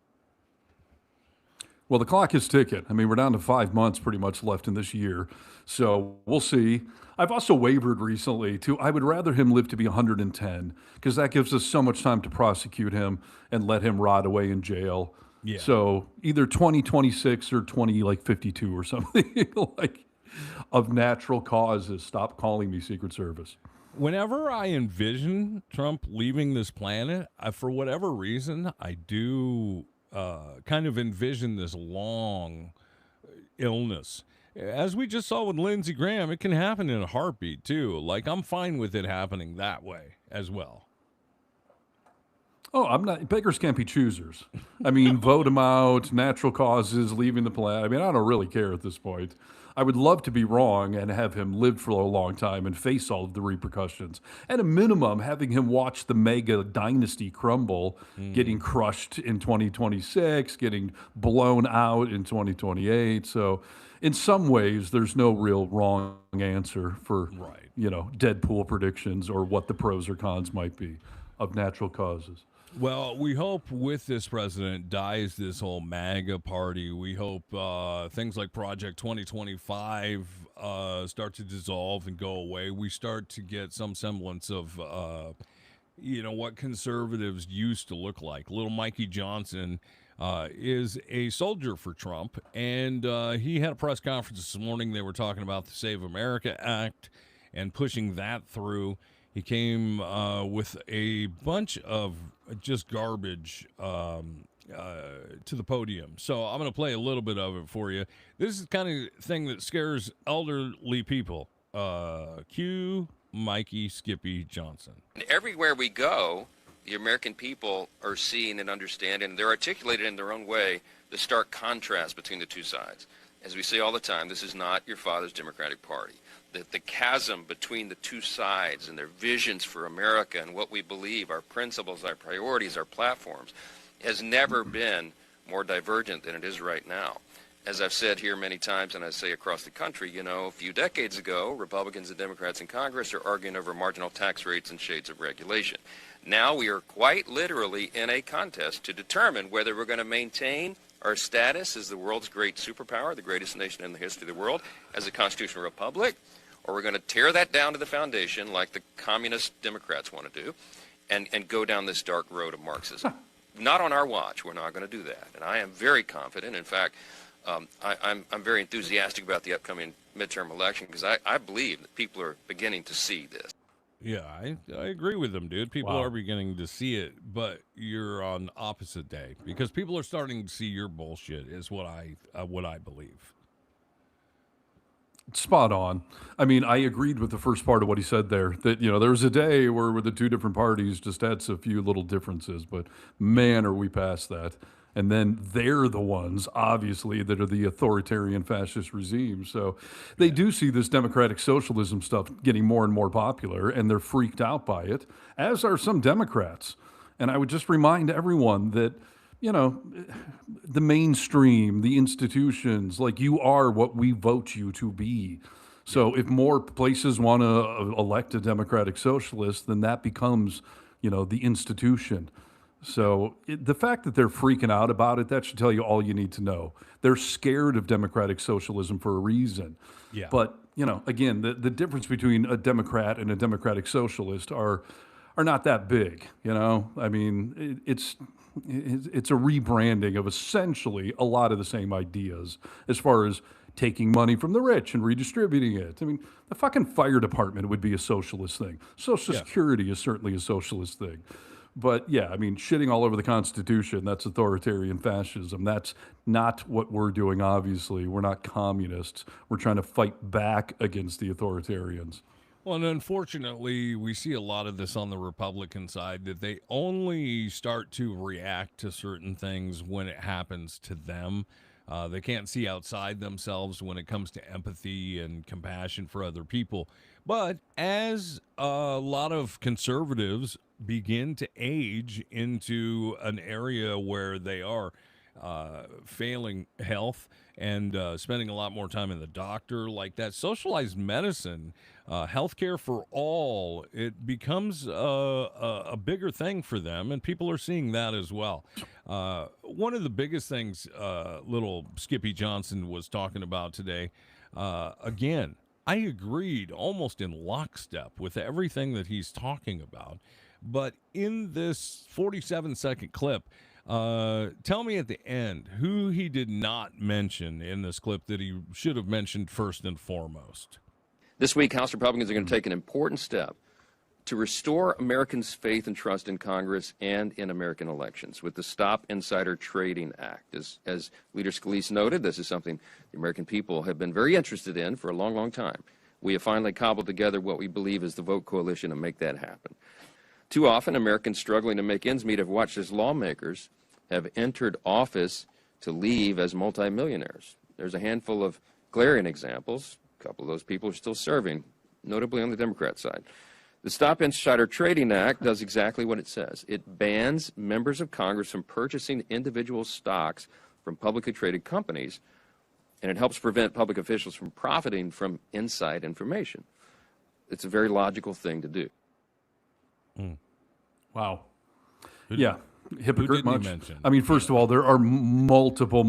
Well, the clock is ticking. I mean, we're down to 5 months pretty much left in this year. So we'll see. I've also wavered recently to I would rather him live to be 110 because that gives us so much time to prosecute him and let him rot away in jail. Yeah. So either 2026 or 2052 or something like of natural causes. Stop calling me Secret Service. Whenever I envision Trump leaving this planet, for whatever reason, I do kind of envision this long illness. As we just saw with Lindsey Graham, it can happen in a heartbeat too. Like, I'm fine with it happening that way as well. Oh, I'm not. Beggars can't be choosers. I mean, vote him out, natural causes, leaving the planet. I mean, I don't really care at this point. I would love to be wrong and have him live for a long time and face all of the repercussions. At a minimum, having him watch the mega dynasty crumble, getting crushed in 2026, getting blown out in 2028. So in some ways, there's no real wrong answer for, Deadpool predictions or what the pros or cons might be of natural causes. Well, we hope with this president dies this whole MAGA party. We hope things like Project 2025 start to dissolve and go away. We start to get some semblance of, what conservatives used to look like. Little Mikey Johnson is a soldier for Trump, and he had a press conference this morning. They were talking about the Save America Act and pushing that through. He came with a bunch of just garbage to the podium. So I'm going to play a little bit of it for you. This is the kind of thing that scares elderly people. Cue Mikey Skippy Johnson. Everywhere we go, the American people are seeing and understanding, and they're articulated in their own way, the stark contrast between the two sides. As we say all the time, this is not your father's Democratic Party. The chasm between the two sides and their visions for America and what we believe, our principles, our priorities, our platforms, has never been more divergent than it is right now. As I've said here many times, and I say across the country, a few decades ago, Republicans and Democrats in Congress are arguing over marginal tax rates and shades of regulation. Now we are quite literally in a contest to determine whether we're going to maintain our status as the world's great superpower, the greatest nation in the history of the world, as a constitutional republic, or we're going to tear that down to the foundation like the communist Democrats want to do and go down this dark road of Marxism. Not on our watch. We're not going to do that. And I am very confident. In fact, I'm very enthusiastic about the upcoming midterm election because I believe that people are beginning to see this. Yeah, I agree with them, dude. People are beginning to see it, but you're on opposite day because people are starting to see your bullshit is what I believe. Spot on. I mean, I agreed with the first part of what he said there, that, there was a day where the two different parties just had a few little differences, but man, are we past that. And then they're the ones, obviously, that are the authoritarian fascist regime. So they do see this democratic socialism stuff getting more and more popular, and they're freaked out by it, as are some Democrats. And I would just remind everyone that, the mainstream, the institutions, like you are what we vote you to be. So if more places want to elect a democratic socialist, then that becomes, the institution. So the fact that they're freaking out about it, that should tell you all you need to know. They're scared of democratic socialism for a reason. Yeah. But again, the difference between a Democrat and a Democratic Socialist are not that big. I mean, it's a rebranding of essentially a lot of the same ideas as far as taking money from the rich and redistributing it. I mean, the fucking fire department would be a socialist thing. Social Security is certainly a socialist thing. But yeah, I mean, shitting all over the Constitution, that's authoritarian fascism. That's not what we're doing, obviously. We're not communists. We're trying to fight back against the authoritarians. Well, and unfortunately, we see a lot of this on the Republican side, that they only start to react to certain things when it happens to them. They can't see outside themselves when it comes to empathy and compassion for other people. But as a lot of conservatives begin to age into an area where they are failing health and spending a lot more time in the doctor, like that socialized medicine, healthcare for all, it becomes a bigger thing for them, and people are seeing that as well. One of the biggest things little Skippy Johnson was talking about today, again, I agreed almost in lockstep with everything that he's talking about. But in this 47-second clip, tell me at the end who he did not mention in this clip that he should have mentioned first and foremost. This week, House Republicans are going to take an important step to restore Americans' faith and trust in Congress and in American elections with the Stop Insider Trading Act. As Leader Scalise noted, this is something the American people have been very interested in for a long, long time. We have finally cobbled together what we believe is the vote coalition to make that happen. Too often, Americans struggling to make ends meet have watched as lawmakers have entered office to leave as multimillionaires. There's a handful of glaring examples. A couple of those people are still serving, notably on the Democrat side. The Stop Insider Trading Act does exactly what it says. It bans members of Congress from purchasing individual stocks from publicly traded companies, and it helps prevent public officials from profiting from inside information. It's a very logical thing to do. Wow. Yeah. Hypocrite Who didn't much? he mention? I mean, first of all, there are multiple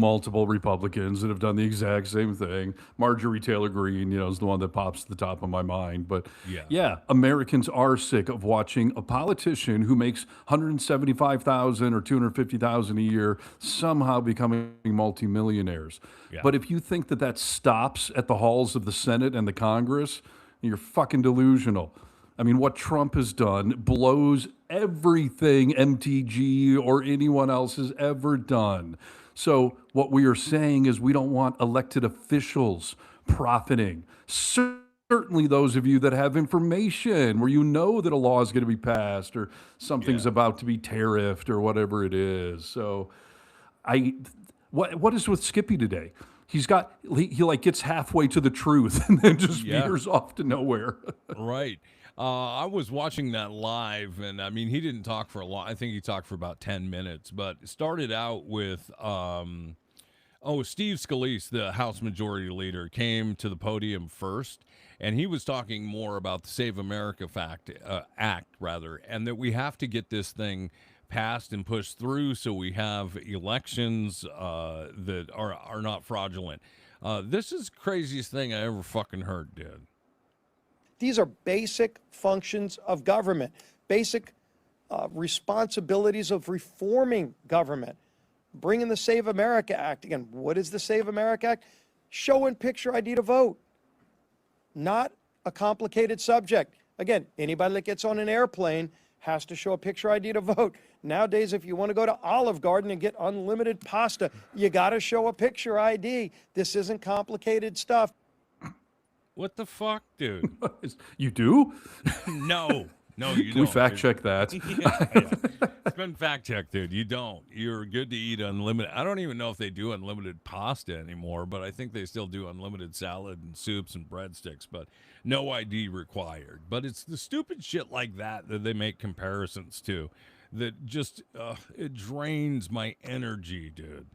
Republicans that have done the exact same thing. Marjorie Taylor Greene, is the one that pops to the top of my mind. But yeah, Americans are sick of watching a politician who makes $175,000 or $250,000 a year somehow becoming multimillionaires. Yeah. But if you think that stops at the halls of the Senate and the Congress, you're fucking delusional. I mean, what Trump has done blows everything MTG or anyone else has ever done. So what we are saying is we don't want elected officials profiting. Certainly those of you that have information where you know that a law is going to be passed or something's about to be tariffed or whatever it is. So what is with Skippy today? He gets halfway to the truth and then just veers off to nowhere. Right. I was watching that live, and I mean, he didn't talk for a long. I think he talked for about 10 minutes, but it started out with, Steve Scalise, the House Majority Leader, came to the podium first, and he was talking more about the Save America Act, and that we have to get this thing passed and pushed through so we have elections that are not fraudulent. This is the craziest thing I ever fucking heard, dude. These are basic functions of government, basic responsibilities of reforming government. Bringing the Save America Act. Again, what is the Save America Act? Show and picture ID to vote. Not a complicated subject. Again, anybody that gets on an airplane has to show a picture ID to vote. Nowadays, if you want to go to Olive Garden and get unlimited pasta, you got to show a picture ID. This isn't complicated stuff. What the fuck, dude? You do? No, you don't. Can we fact check that? It's been fact checked, dude. You don't. You're good to eat unlimited. I don't even know if they do unlimited pasta anymore, but I think they still do unlimited salad and soups and breadsticks, but no ID required. But it's the stupid shit like that they make comparisons to that just, it drains my energy, dude.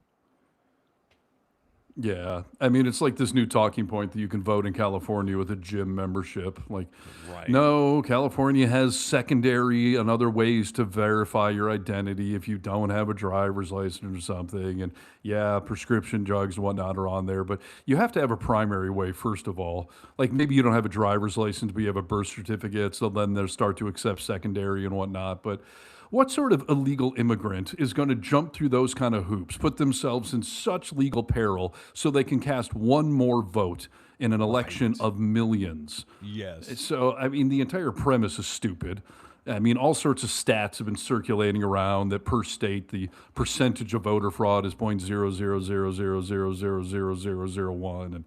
Yeah, I mean, it's like this new talking point that you can vote in California with a gym membership. Like, Right. no, California has secondary and other ways to verify your identity if you don't have a driver's license or something. And yeah, prescription drugs and whatnot are on there, but you have to have a primary way, first of all. Like, maybe you don't have a driver's license, but you have a birth certificate, so then they'll start to accept secondary and whatnot. But what sort of illegal immigrant is going to jump through those kind of hoops, put themselves in such legal peril so they can cast one more vote in an election of millions? Yes. So, I mean, the entire premise is stupid. I mean, all sorts of stats have been circulating around that per state, the percentage of voter fraud is 0.0000000001. And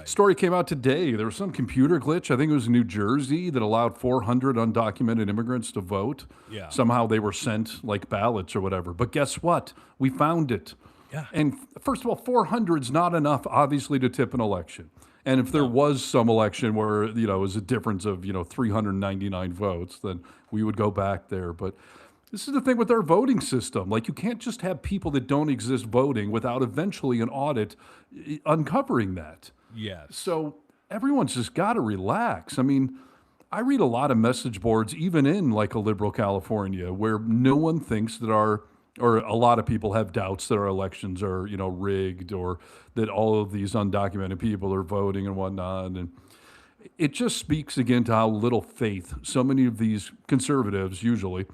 story came out today. There was some computer glitch. I think it was in New Jersey that allowed 400 undocumented immigrants to vote. Yeah. Somehow they were sent like ballots or whatever. But guess what? We found it. Yeah. And first of all, 400 is not enough, obviously, to tip an election. And if there was some election where, it was a difference of, 399 votes, then we would go back there. But this is the thing with our voting system. Like, you can't just have people that don't exist voting without eventually an audit uncovering that. Yes. So everyone's just got to relax. I mean, I read a lot of message boards, even in like a liberal California, where no one thinks that or a lot of people have doubts that our elections are, rigged, or that all of these undocumented people are voting and whatnot. And it just speaks again to how little faith so many of these conservatives usually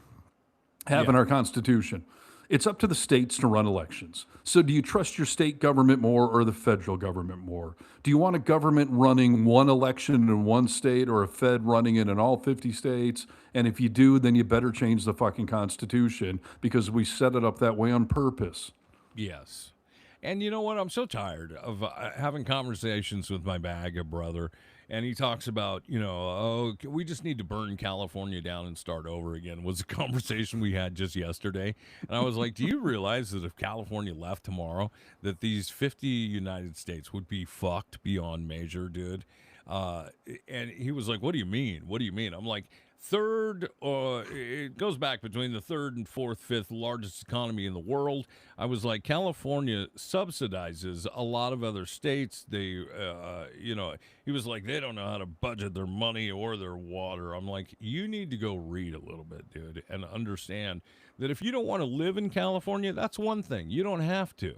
have in our Constitution. It's up to the states to run elections. So do you trust your state government more or the federal government more? Do you want a government running one election in one state or a Fed running it in all 50 states? And if you do, then you better change the fucking Constitution, because we set it up that way on purpose. Yes. And you know what? I'm so tired of having conversations with my MAGA brother. And he talks about, we just need to burn California down and start over again, was a conversation we had just yesterday. And I was like, do you realize that if California left tomorrow, that these 50 United States would be fucked beyond measure, dude? And he was like, what do you mean? What do you mean? I'm like, it goes back between the third and fourth, fifth largest economy in the world. I was like, California subsidizes a lot of other states. They, he was like, they don't know how to budget their money or their water. I'm like, you need to go read a little bit, dude, and understand that if you don't want to live in California, that's one thing. You don't have to.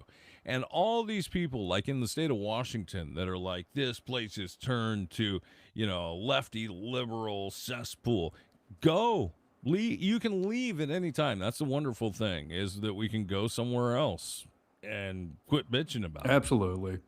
And all these people, like in the state of Washington, that are like, this place is turned to, lefty liberal cesspool. Go. You can leave at any time. That's the wonderful thing, is that we can go somewhere else and quit bitching about it. Absolutely.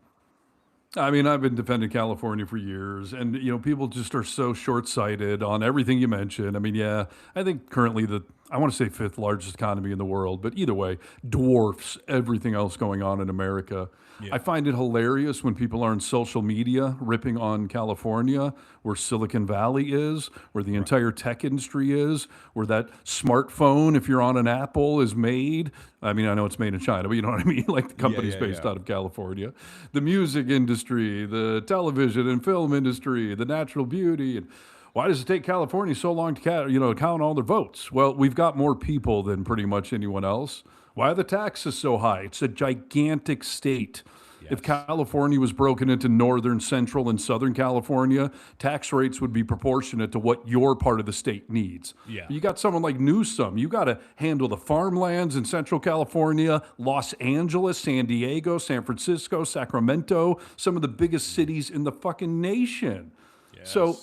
I mean, I've been defending California for years, and, people just are so short-sighted on everything you mentioned. I mean, yeah, I think currently I want to say fifth largest economy in the world, but either way, dwarfs everything else going on in America. Yeah. I find it hilarious when people are on social media ripping on California, where Silicon Valley is, where the entire tech industry is, where that smartphone, if you're on an Apple, is made. I mean, I know it's made in China, but you know what I mean? Like, the company's based out of California. The music industry, the television and film industry, the natural beauty. And why does it take California so long to count all their votes? Well, we've got more people than pretty much anyone else. Why are the taxes so high? It's a gigantic state. Yes. If California was broken into northern, central, and southern California, tax rates would be proportionate to what your part of the state needs. Yeah. You got someone like Newsom. You got to handle the farmlands in central California, Los Angeles, San Diego, San Francisco, Sacramento, some of the biggest cities in the fucking nation. Yes. So,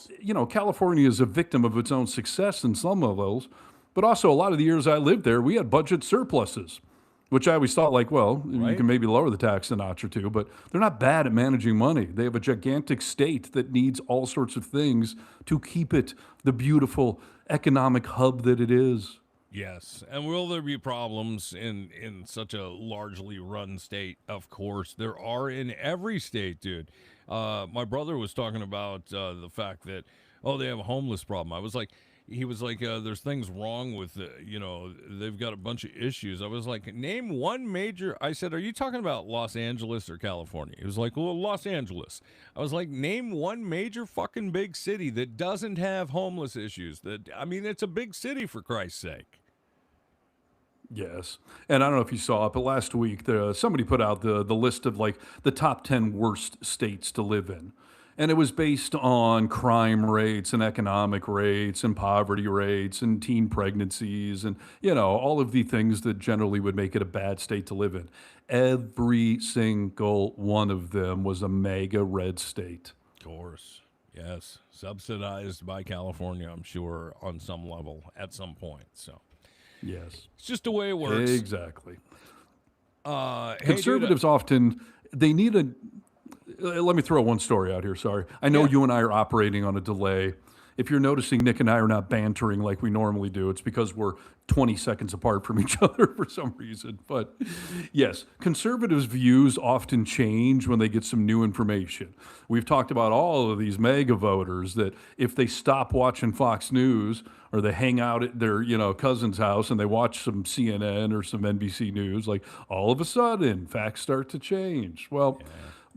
California is a victim of its own success in some of those. But also, a lot of the years I lived there, we had budget surpluses, which I always thought, like, well, you can maybe lower the tax a notch or two, but they're not bad at managing money. They have a gigantic state that needs all sorts of things to keep it the beautiful economic hub that it is. Yes. And will there be problems in such a largely run state? Of course. There are in every state, dude. My brother was talking about the fact that, they have a homeless problem. He was like, there's things wrong with, they've got a bunch of issues. I was like, name one major. I said, are you talking about Los Angeles or California? He was like, well, Los Angeles. I was like, name one major fucking big city that doesn't have homeless issues. It's a big city, for Christ's sake. Yes. And I don't know if you saw it, but last week somebody put out the list of like the top 10 worst states to live in. And it was based on crime rates and economic rates and poverty rates and teen pregnancies and, all of the things that generally would make it a bad state to live in. Every single one of them was a mega red state. Of course. Yes. Subsidized by California, I'm sure, on some level at some point. So, yes. It's just the way it works. Exactly. Hey, Conservatives often, they need a. Let me throw one story out here. Sorry. I know you and I are operating on a delay. If you're noticing Nick and I are not bantering like we normally do, it's because we're 20 seconds apart from each other for some reason. But yes, conservatives' views often change when they get some new information. We've talked about all of these mega voters that if they stop watching Fox News or they hang out at their, cousin's house and they watch some CNN or some NBC News, like all of a sudden facts start to change. Well,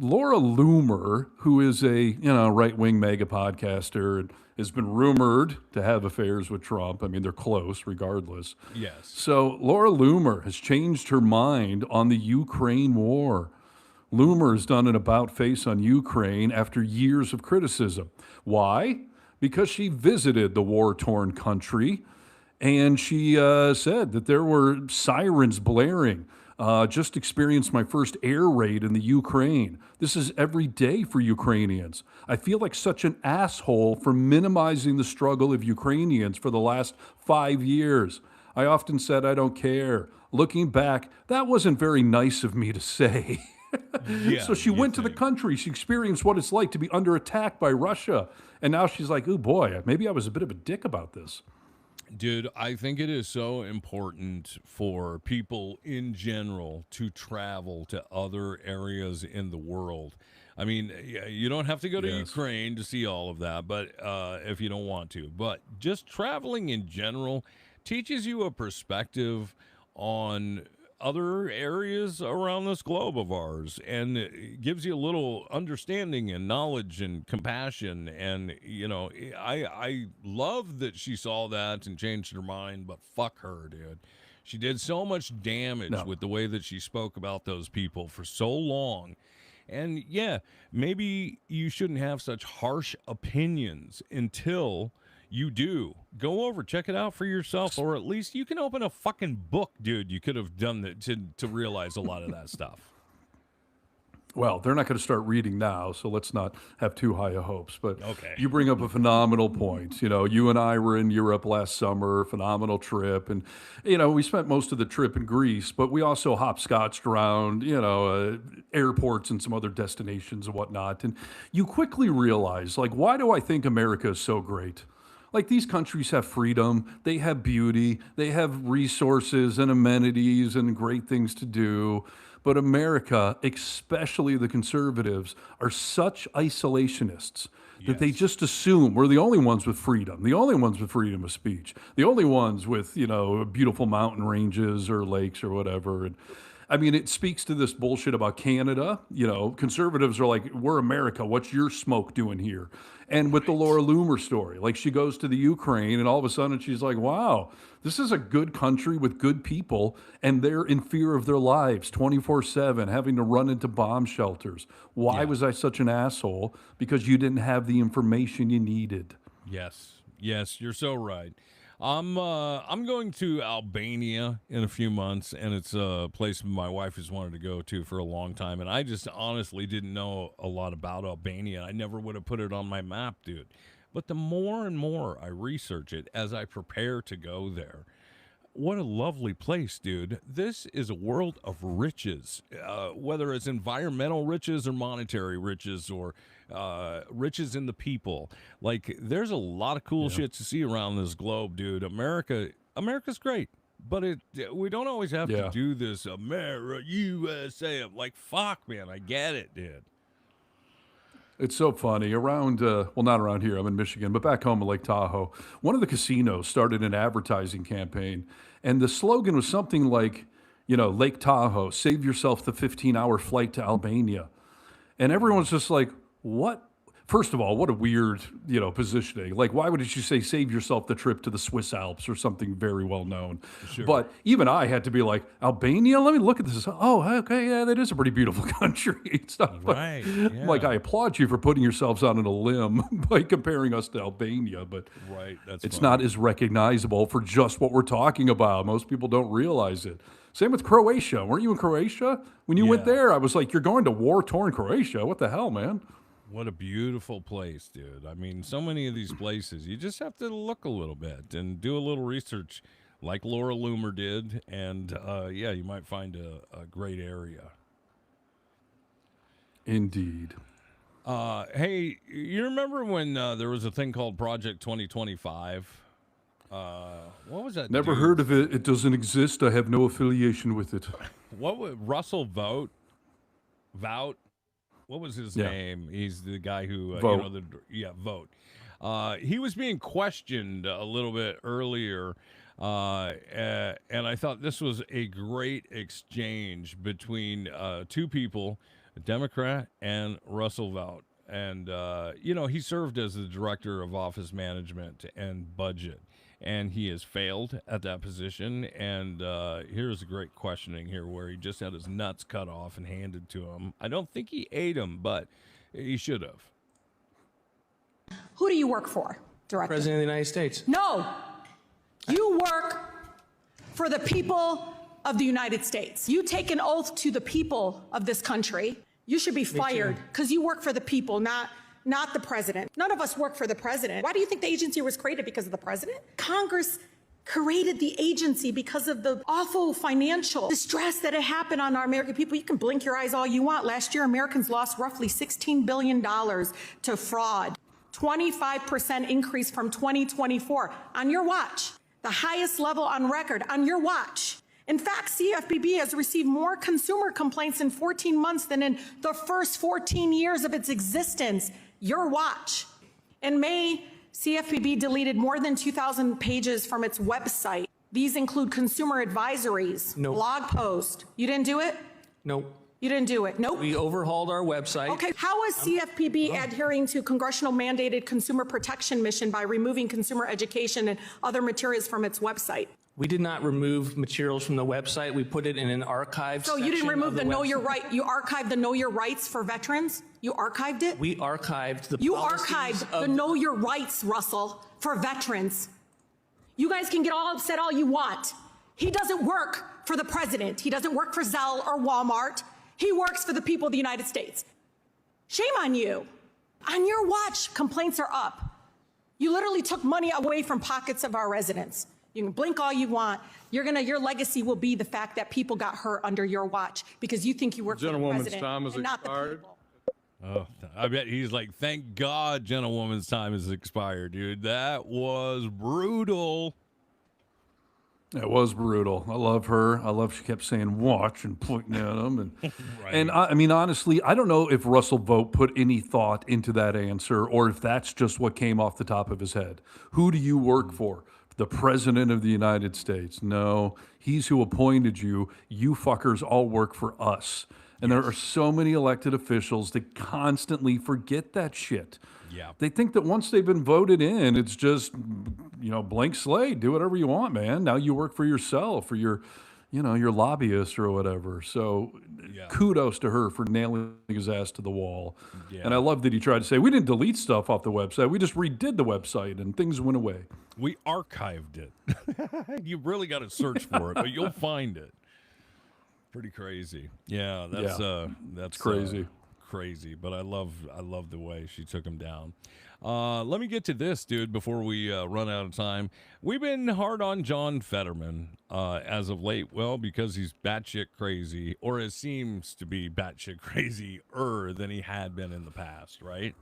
Laura Loomer, who is a right-wing mega podcaster and has been rumored to have affairs with Trump. I mean, they're close regardless. Yes. So Laura Loomer has changed her mind on the Ukraine war. Loomer has done an about-face on Ukraine after years of criticism. Why? Because she visited the war-torn country, and she said that there were sirens blaring. Just experienced my first air raid in the Ukraine. This is every day for Ukrainians. I feel like such an asshole for minimizing the struggle of Ukrainians for the last 5 years. I often said I don't care. Looking back, that wasn't very nice of me to say. So she went to the country. She experienced what it's like to be under attack by Russia. And now she's like, oh boy, maybe I was a bit of a dick about this. Dude, I think it is so important for people in general to travel to other areas in the world. I mean, you don't have to go to Ukraine to see all of that, but if you don't want to. But just traveling in general teaches you a perspective on other areas around this globe of ours, and it gives you a little understanding and knowledge and compassion. And I love that she saw that and changed her mind, but fuck her, dude. She did so much damage with the way that she spoke about those people for so long. And maybe you shouldn't have such harsh opinions until you do. Go over, check it out for yourself, or at least you can open a fucking book, dude. You could have done that to realize a lot of that stuff. Well, they're not going to start reading now, so let's not have too high of hopes. But okay. You bring up a phenomenal point. You and I were in Europe last summer, phenomenal trip. And, we spent most of the trip in Greece, but we also hopscotched around, airports and some other destinations and whatnot. And you quickly realize, why do I think America is so great? These countries have freedom, they have beauty, they have resources and amenities and great things to do. But America, especially the conservatives, are such isolationists that they just assume we're the only ones with freedom, the only ones with freedom of speech, the only ones with, beautiful mountain ranges or lakes or whatever. And I mean, it speaks to this bullshit about Canada. Conservatives are like, we're America. What's your smoke doing here? And with the Laura Loomer story, she goes to the Ukraine and all of a sudden she's like, wow, this is a good country with good people. And they're in fear of their lives 24/7, having to run into bomb shelters. Why was I such an asshole? Because you didn't have the information you needed. Yes, you're so right. I'm going to Albania in a few months, and it's a place my wife has wanted to go to for a long time, and I just honestly didn't know a lot about Albania. I never would have put it on my map, dude. But the more and more I research it as I prepare to go there, what a lovely place, dude. This is a world of riches, whether it's environmental riches or monetary riches or riches in the people. There's a lot of cool shit to see around this globe, dude. America's great, but we don't always have to do this America, USA. I'm like, fuck, man, I get it, dude. It's so funny. Around, not around here, I'm in Michigan, but back home in Lake Tahoe, one of the casinos started an advertising campaign, and the slogan was something like, Lake Tahoe, save yourself the 15-hour flight to Albania. And everyone's just like, what? First of all, what a weird, positioning. Like, why would you say save yourself the trip to the Swiss Alps or something very well known? Sure. But even I had to be like, Albania? Let me look at this. Oh, okay, yeah, that is a pretty beautiful country. It's not Right, yeah. like I applaud you for putting yourselves out on a limb by comparing us to Albania, but Right, that's it's funny. not as recognizable for just what we're talking about. Most people don't realize it. Same with Croatia. Weren't you in Croatia? When you went Yeah. there, I was like, you're going to war-torn Croatia. What the hell, man? What a beautiful place, dude. I mean, so many of these places, you just have to look a little bit and do a little research like Laura Loomer did. And yeah, you might find a great area. Indeed. Hey, you remember when there was a thing called Project 2025? What was that? Never dude? heard of it. It doesn't exist. I have no affiliation with it. What would Russell Vout? What was his Yeah. name? He's the guy who, Vogt. Vote. He was being questioned a little bit earlier, and I thought this was a great exchange between two people, a Democrat and Russell Vout. And, he served as the director of office management and budget. And he has failed at that position. And here's a great questioning here where he just had his nuts cut off and handed to him. I don't think he ate them, but he should have. Who do you work for, Director? President of the United States. No. You work for the people of the United States. You take an oath to the people of this country. You should be fired because you work for the people, not the president. None of us work for the president. Why do you think the agency was created? Because of the president? Congress created the agency because of the awful financial distress that had happened on our American people. You can blink your eyes all you want. Last year, Americans lost roughly $16 billion to fraud. 25% increase from 2024 on your watch. The highest level on record on your watch. In fact, CFPB has received more consumer complaints in 14 months than in the first 14 years of its existence. Your watch. In May, CFPB deleted more than 2,000 pages from its website. These include consumer advisories, Nope. blog posts. You didn't do it? Nope. You didn't do it? Nope. We overhauled our website. Okay, how is CFPB adhering to congressional mandated consumer protection mission by removing consumer education and other materials from its website? We did not remove materials from the website. We put it in an archive So you didn't section remove of the Know Your website. Right, you archived the Know Your Rights for veterans? You archived it? We archived the You policies archived of the Know Your Rights, Russell, for veterans. You guys can get all upset all you want. He doesn't work for the president. He doesn't work for Zelle or Walmart. He works for the people of the United States. Shame on you. On your watch, complaints are up. You literally took money away from pockets of our residents. You can blink all you want. Your legacy will be the fact that people got hurt under your watch because you think you work for the Gentlewoman's president time has and not the expired. people. Oh, I bet he's like, thank God Gentlewoman's time is expired, dude. That was brutal. It was brutal. I love her. I love she kept saying watch and pointing at him. And, Right. and I mean, honestly, I don't know if Russell Vogt put any thought into that answer or if that's just what came off the top of his head. Who do you work for? The President of the United States. No, he's who appointed you. You fuckers all work for us. And there are so many elected officials that constantly forget that shit. Yeah. They think that once they've been voted in, it's just, blank slate. Do whatever you want, man. Now you work for yourself or your lobbyist or whatever. So kudos to her for nailing his ass to the wall. Yeah. And I love that he tried to say, we didn't delete stuff off the website. We just redid the website and things went away. We archived it. You really got to search for it, but you'll find it. Pretty crazy. Yeah, that's crazy. Crazy, but I love the way she took him down. Let me get to this, dude, before we run out of time. We've been hard on John Fetterman as of late, well, because he's batshit crazy, or it seems to be batshit crazier than he had been in the past, right?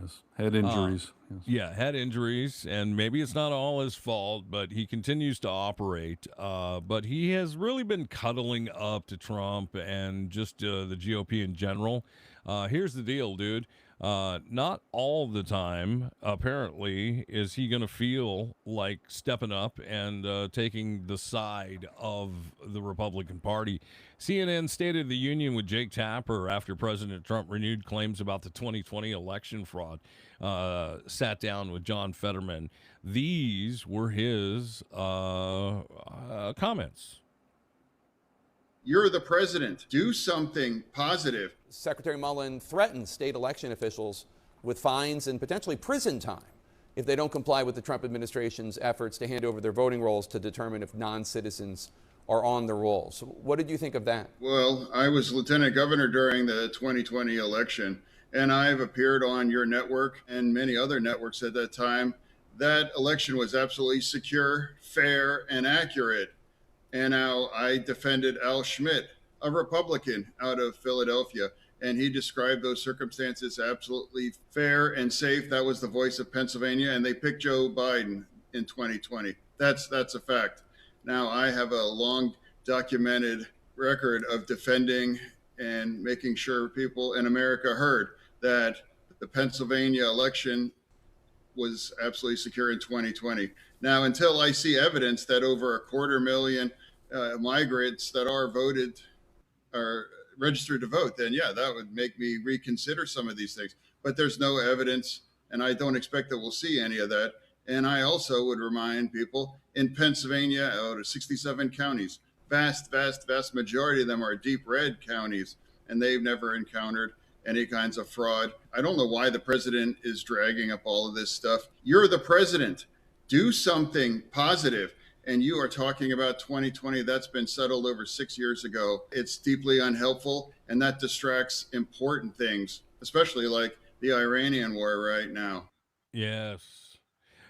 Yes. Head injuries. Yes. Yeah, head injuries, and maybe it's not all his fault, but he continues to operate. But he has really been cuddling up to Trump and just the GOP in general. Here's the deal, dude. Not all the time, apparently, is he going to feel like stepping up and taking the side of the Republican Party. CNN State of the Union with Jake Tapper after President Trump renewed claims about the 2020 election fraud. Sat down with John Fetterman. These were his comments. You're the president. Do something positive. Secretary Mullen threatened state election officials with fines and potentially prison time if they don't comply with the Trump administration's efforts to hand over their voting rolls to determine if non-citizens are on the rolls. What did you think of that? Well, I was lieutenant governor during the 2020 election, and I've appeared on your network and many other networks at that time. That election was absolutely secure, fair, and accurate. And now I defended Al Schmidt, a Republican out of Philadelphia, and he described those circumstances absolutely fair and safe. That was the voice of Pennsylvania, and they picked Joe Biden in 2020. That's a fact. Now I have a long documented record of defending and making sure people in America heard that the Pennsylvania election was absolutely secure in 2020. Now, until I see evidence that over 250,000 migrants that are registered to vote, then yeah, that would make me reconsider some of these things. But there's no evidence, and I don't expect that we'll see any of that. And I also would remind people in Pennsylvania, out of 67 counties, vast majority of them are deep red counties, and they've never encountered any kinds of fraud. I don't know why the president is dragging up all of this stuff. You're the president. Do something positive. And you are talking about 2020. That's been settled over 6 years ago. It's deeply unhelpful, and that distracts important things, especially like the Iranian war right now. Yes.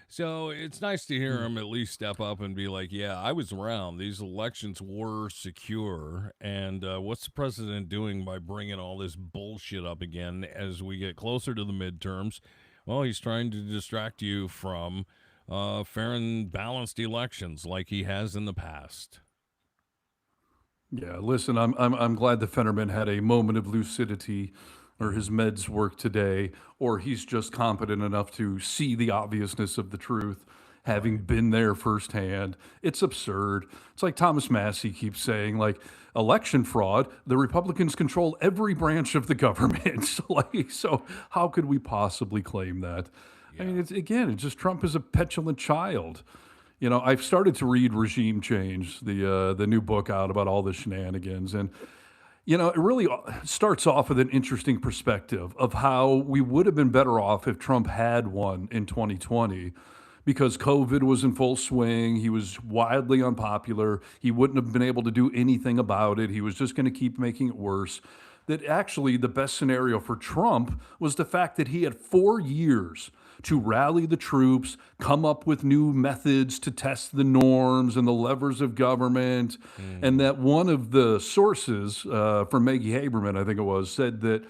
So it's nice to hear him at least step up and be like, yeah, I was around. These elections were secure. And what's the president doing by bringing all this bullshit up again as we get closer to the midterms? Well, he's trying to distract you from fair and balanced elections like he has in the past. Yeah, listen, I'm glad that Fetterman had a moment of lucidity, or his meds work today, or he's just competent enough to see the obviousness of the truth, having been there firsthand. It's absurd. It's like Thomas Massey keeps saying, like, election fraud, the Republicans control every branch of the government. So how could we possibly claim that? Yeah. I mean, it's just Trump is a petulant child. You know, I've started to read Regime Change, the new book out about all the shenanigans, and you know, it really starts off with an interesting perspective of how we would have been better off if Trump had won in 2020, because COVID was in full swing. He was wildly unpopular. He wouldn't have been able to do anything about it. He was just going to keep making it worse. That actually the best scenario for Trump was the fact that he had 4 years to rally the troops, come up with new methods to test the norms and the levers of government. And that one of the sources from Maggie Haberman, I think it was, said that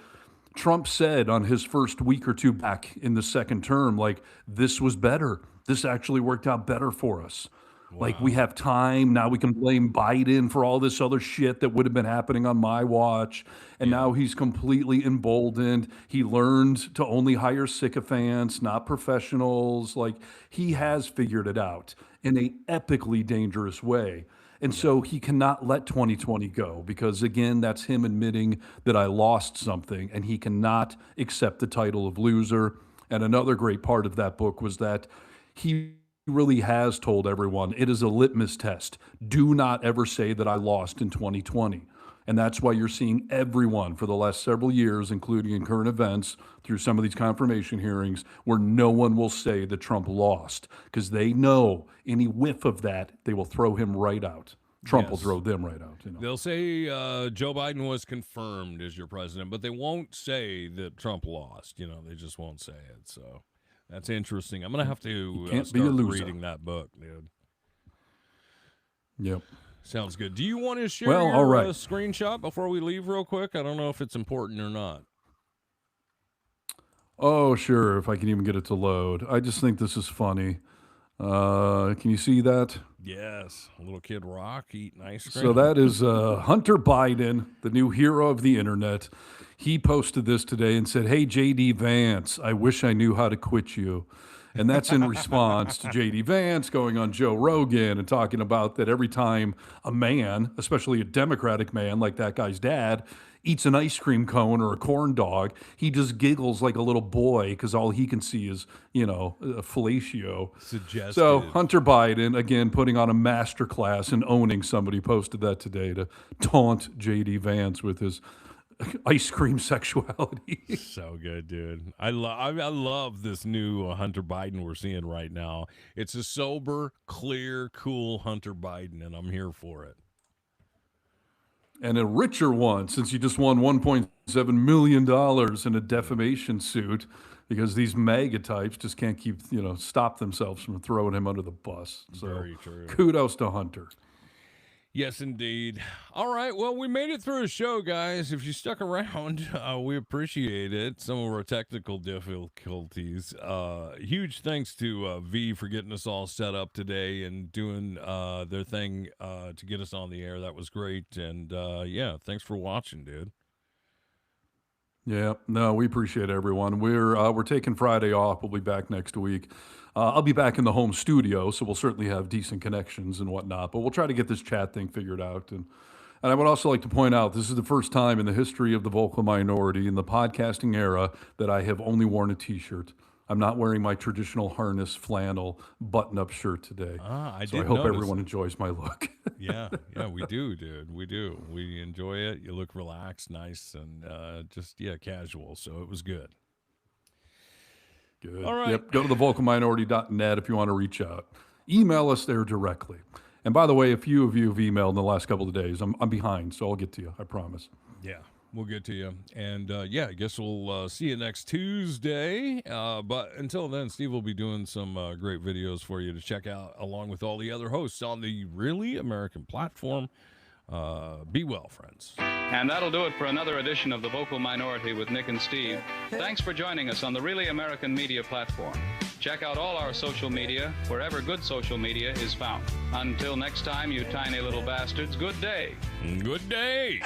Trump said on his first week or two back in the second term, like, this was better. This actually worked out better for us. Wow. Like, we have time. Now we can blame Biden for all this other shit that would have been happening on my watch. And now he's completely emboldened. He learned to only hire sycophants, not professionals. Like, he has figured it out in a epically dangerous way. And so he cannot let 2020 go, because, again, that's him admitting that I lost something, and he cannot accept the title of loser. And another great part of that book was that he really has told everyone it is a litmus test. Do not ever say that I lost in 2020. And that's why you're seeing everyone for the last several years, including in current events, through some of these confirmation hearings, where no one will say that Trump lost, because they know any whiff of that, they will throw him right out. Trump will throw them right out. You know? They'll say Joe Biden was confirmed as your president, but they won't say that Trump lost. You know, they just won't say it. So that's interesting. I'm going to have to start reading that book, dude. Yep. Sounds good. Do you want to share your all right. Screenshot before we leave real quick? I don't know if it's important or not. Oh, sure, if I can even get it to load. I just think this is funny. Can you see that? Yes. A little Kid Rock eating ice cream. So that is Hunter Biden, the new hero of the internet. He posted this today and said, "Hey, J.D. Vance, I wish I knew how to quit you." And that's in response to J.D. Vance going on Joe Rogan and talking about that every time a man, especially a Democratic man like that guy's dad, eats an ice cream cone or a corn dog, he just giggles like a little boy because all he can see is, fellatio. Suggested. So Hunter Biden, again, putting on a masterclass and owning somebody, posted that today to taunt J.D. Vance with his ice cream sexuality. So good, dude. I love this new Hunter Biden we're seeing right now. It's a sober, clear, cool Hunter Biden, and I'm here for it. And a richer one, since you just won $1.7 million in a defamation suit because these MAGA types just can't stop themselves from throwing him under the bus. So Very true. Kudos to Hunter. Yes, indeed. All right. Well, we made it through a show, guys. If you stuck around, we appreciate it. Some of our technical difficulties. Huge thanks to V for getting us all set up today and doing their thing to get us on the air. That was great. And yeah, thanks for watching, dude. Yeah, no, we appreciate everyone. We're taking Friday off. We'll be back next week. I'll be back in the home studio, so we'll certainly have decent connections and whatnot. But we'll try to get this chat thing figured out. And I would also like to point out this is the first time in the history of the vocal minority in the podcasting era that I have only worn a T-shirt. I'm not wearing my traditional harness flannel button-up shirt today. I so did I hope notice. everyone enjoys my look. Yeah, we do, dude. We do. We enjoy it. You look relaxed, nice, and casual. So it was good. Good. All right. Yep. Go to thevocalminority.net if you want to reach out. Email us there directly. And by the way, a few of you have emailed in the last couple of days. I'm behind, so I'll get to you. I promise. Yeah, we'll get to you. And I guess we'll see you next Tuesday. But until then, Steve will be doing some great videos for you to check out, along with all the other hosts on the Really American platform. Be well, friends. And that'll do it for another edition of The Vocal Minority with Nick and Steve. Thanks for joining us on the Really American Media platform. Check out all our social media wherever good social media is found. Until next time, you tiny little bastards, good day. Good day.